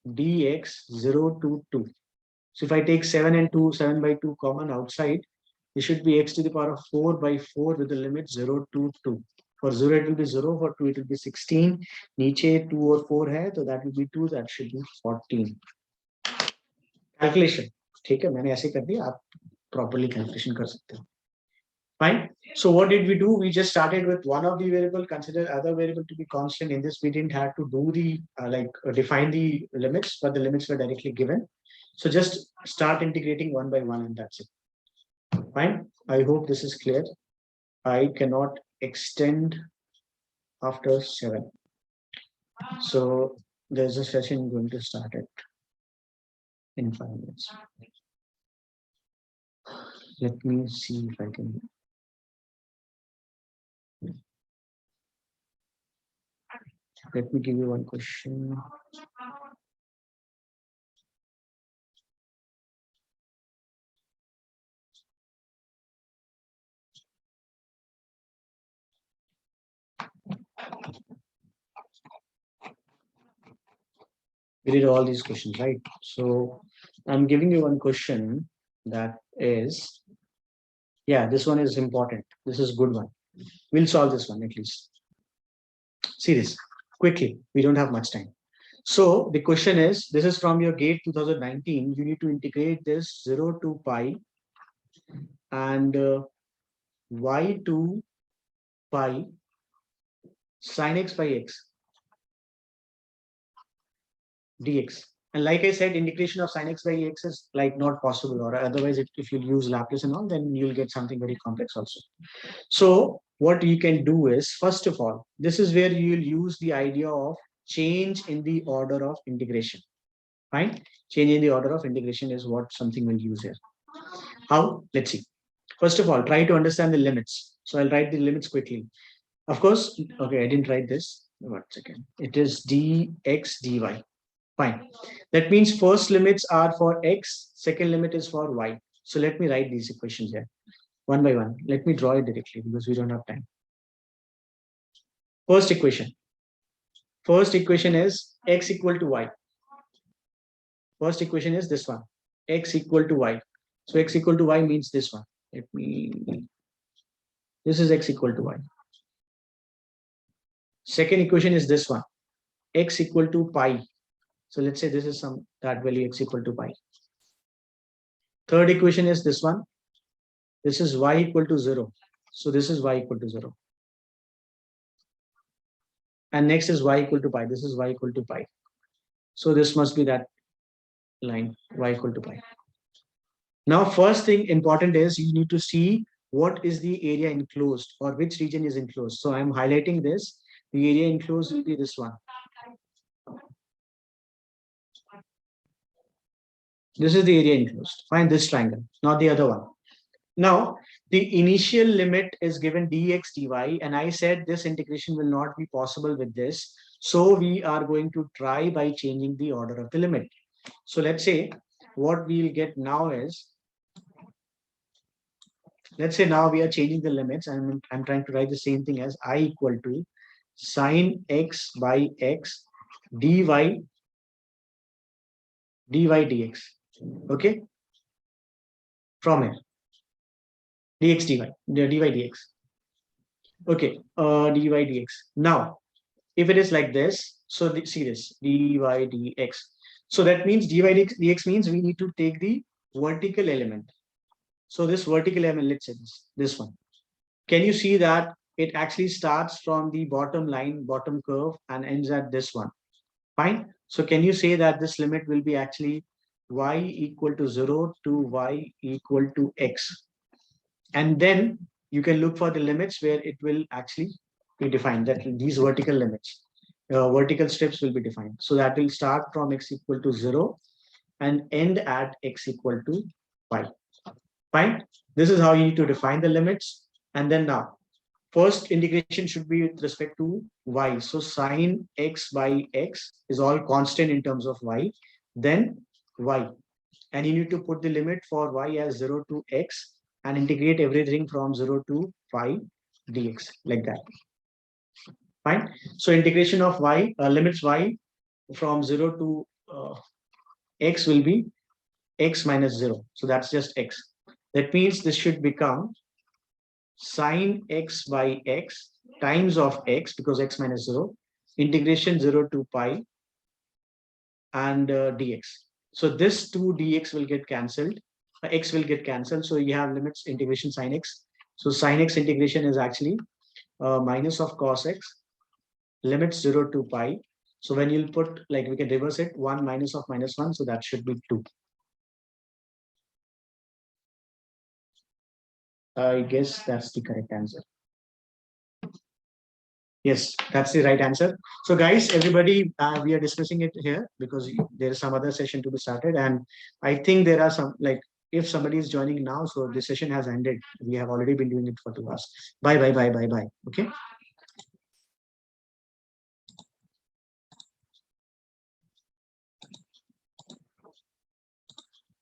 dx 0 to 2. So if I take 7 and 2, 7 by 2 common outside, it should be x to the power of 4 by 4 with the limit 0 to 2. For 0 it will be 0, for 2 it will be 16. नीचे 2 और 4 है, so that will be 2, that should be 14. Calculation. ठीक है, मैंने ऐसे कर दिया, आप properly calculation कर सकते हो. Fine. So what did we do? We just started with one of the variable, consider other variable to be constant. In this, we didn't have to do the define the limits, but the limits were directly given. So just start integrating one by one, and that's it. Fine. I hope this is clear. I cannot extend after 7. So there's a session going to start it in 5 minutes. Let me see if I can. Let me give you one question. We did all these questions, right? So I'm giving you one question that is, yeah, this one is important. This is good one. We'll solve this one at least. See this quickly. We don't have much time. So the question is, this is from your GATE 2019. You need to integrate this 0 to pi and y to pi sin x by x dx. And like I said, integration of sin x by x is like not possible, or otherwise if you use Laplace and all, then you'll get something very complex also. So what you can do is, first of all, this is where you will use the idea of change in the order of integration. Fine. Change in the order of integration is what something we'll use here. How? Let's see. First of all, try to understand the limits. So I'll write the limits quickly. Of course, okay, I didn't write this. 1 second. It is dx dy. Fine. That means first limits are for x, second limit is for y. So let me write these equations here one by one. Let me draw it directly because we don't have time. First equation. First equation is x equal to y. First equation is this one, x equal to y. So x equal to y means this one. This is x equal to y. Second equation is this one, x equal to pi. So let's say this is some that value x equal to pi. Third equation is this one. This is y equal to 0. So this is y equal to 0. And next is y equal to pi. This is y equal to pi. So this must be that line, y equal to pi. Now, first thing important is you need to see what is the area enclosed or which region is enclosed. So I'm highlighting this. The area enclosed will be this one. This is the area enclosed. Find this triangle, not the other one. Now, the initial limit is given dx dy, and I said this integration will not be possible with this. So we are going to try by changing the order of the limit. So let's say what we'll get now is, let's say now we are changing the limits, and I'm trying to write the same thing as I equal to sine x by x dy dx. Okay, from here dx dy dx. Okay, dy dx. Now, if it is like this, so see this dy dx. So that means dy dx means we need to take the vertical element. So this vertical element, let's say this one. Can you see that it actually starts from the bottom line, bottom curve, and ends at this one? Fine. So can you say that this limit will be actually y equal to 0 to y equal to x? And then you can look for the limits where it will actually be defined, that these vertical limits, vertical strips will be defined. So that will start from x equal to 0 and end at x equal to pi. Fine. This is how you need to define the limits. And then now, first integration should be with respect to y. So sine x by x is all constant in terms of y. Then y. And you need to put the limit for y as 0 to x and integrate everything from 0 to pi dx, like that. Fine. So integration of y, limits y from 0 to x will be x minus 0. So that's just x. That means this should become sine x by x times of x, because x minus 0, integration 0 to pi and dx. So this 2 dx will get cancelled, x will get cancelled. So you have limits integration sine x. So sine x integration is actually minus of cos x, limits 0 to pi. So when you'll put, like, we can reverse it, 1 minus of minus 1. So that should be 2. I guess that's the correct answer. Yes, that's the right answer. So guys, everybody, we are discussing it here because there is some other session to be started. And I think there are some, like, if somebody is joining now, so the session has ended. We have already been doing it for 2 hours. Bye, bye, bye, bye, bye. Okay.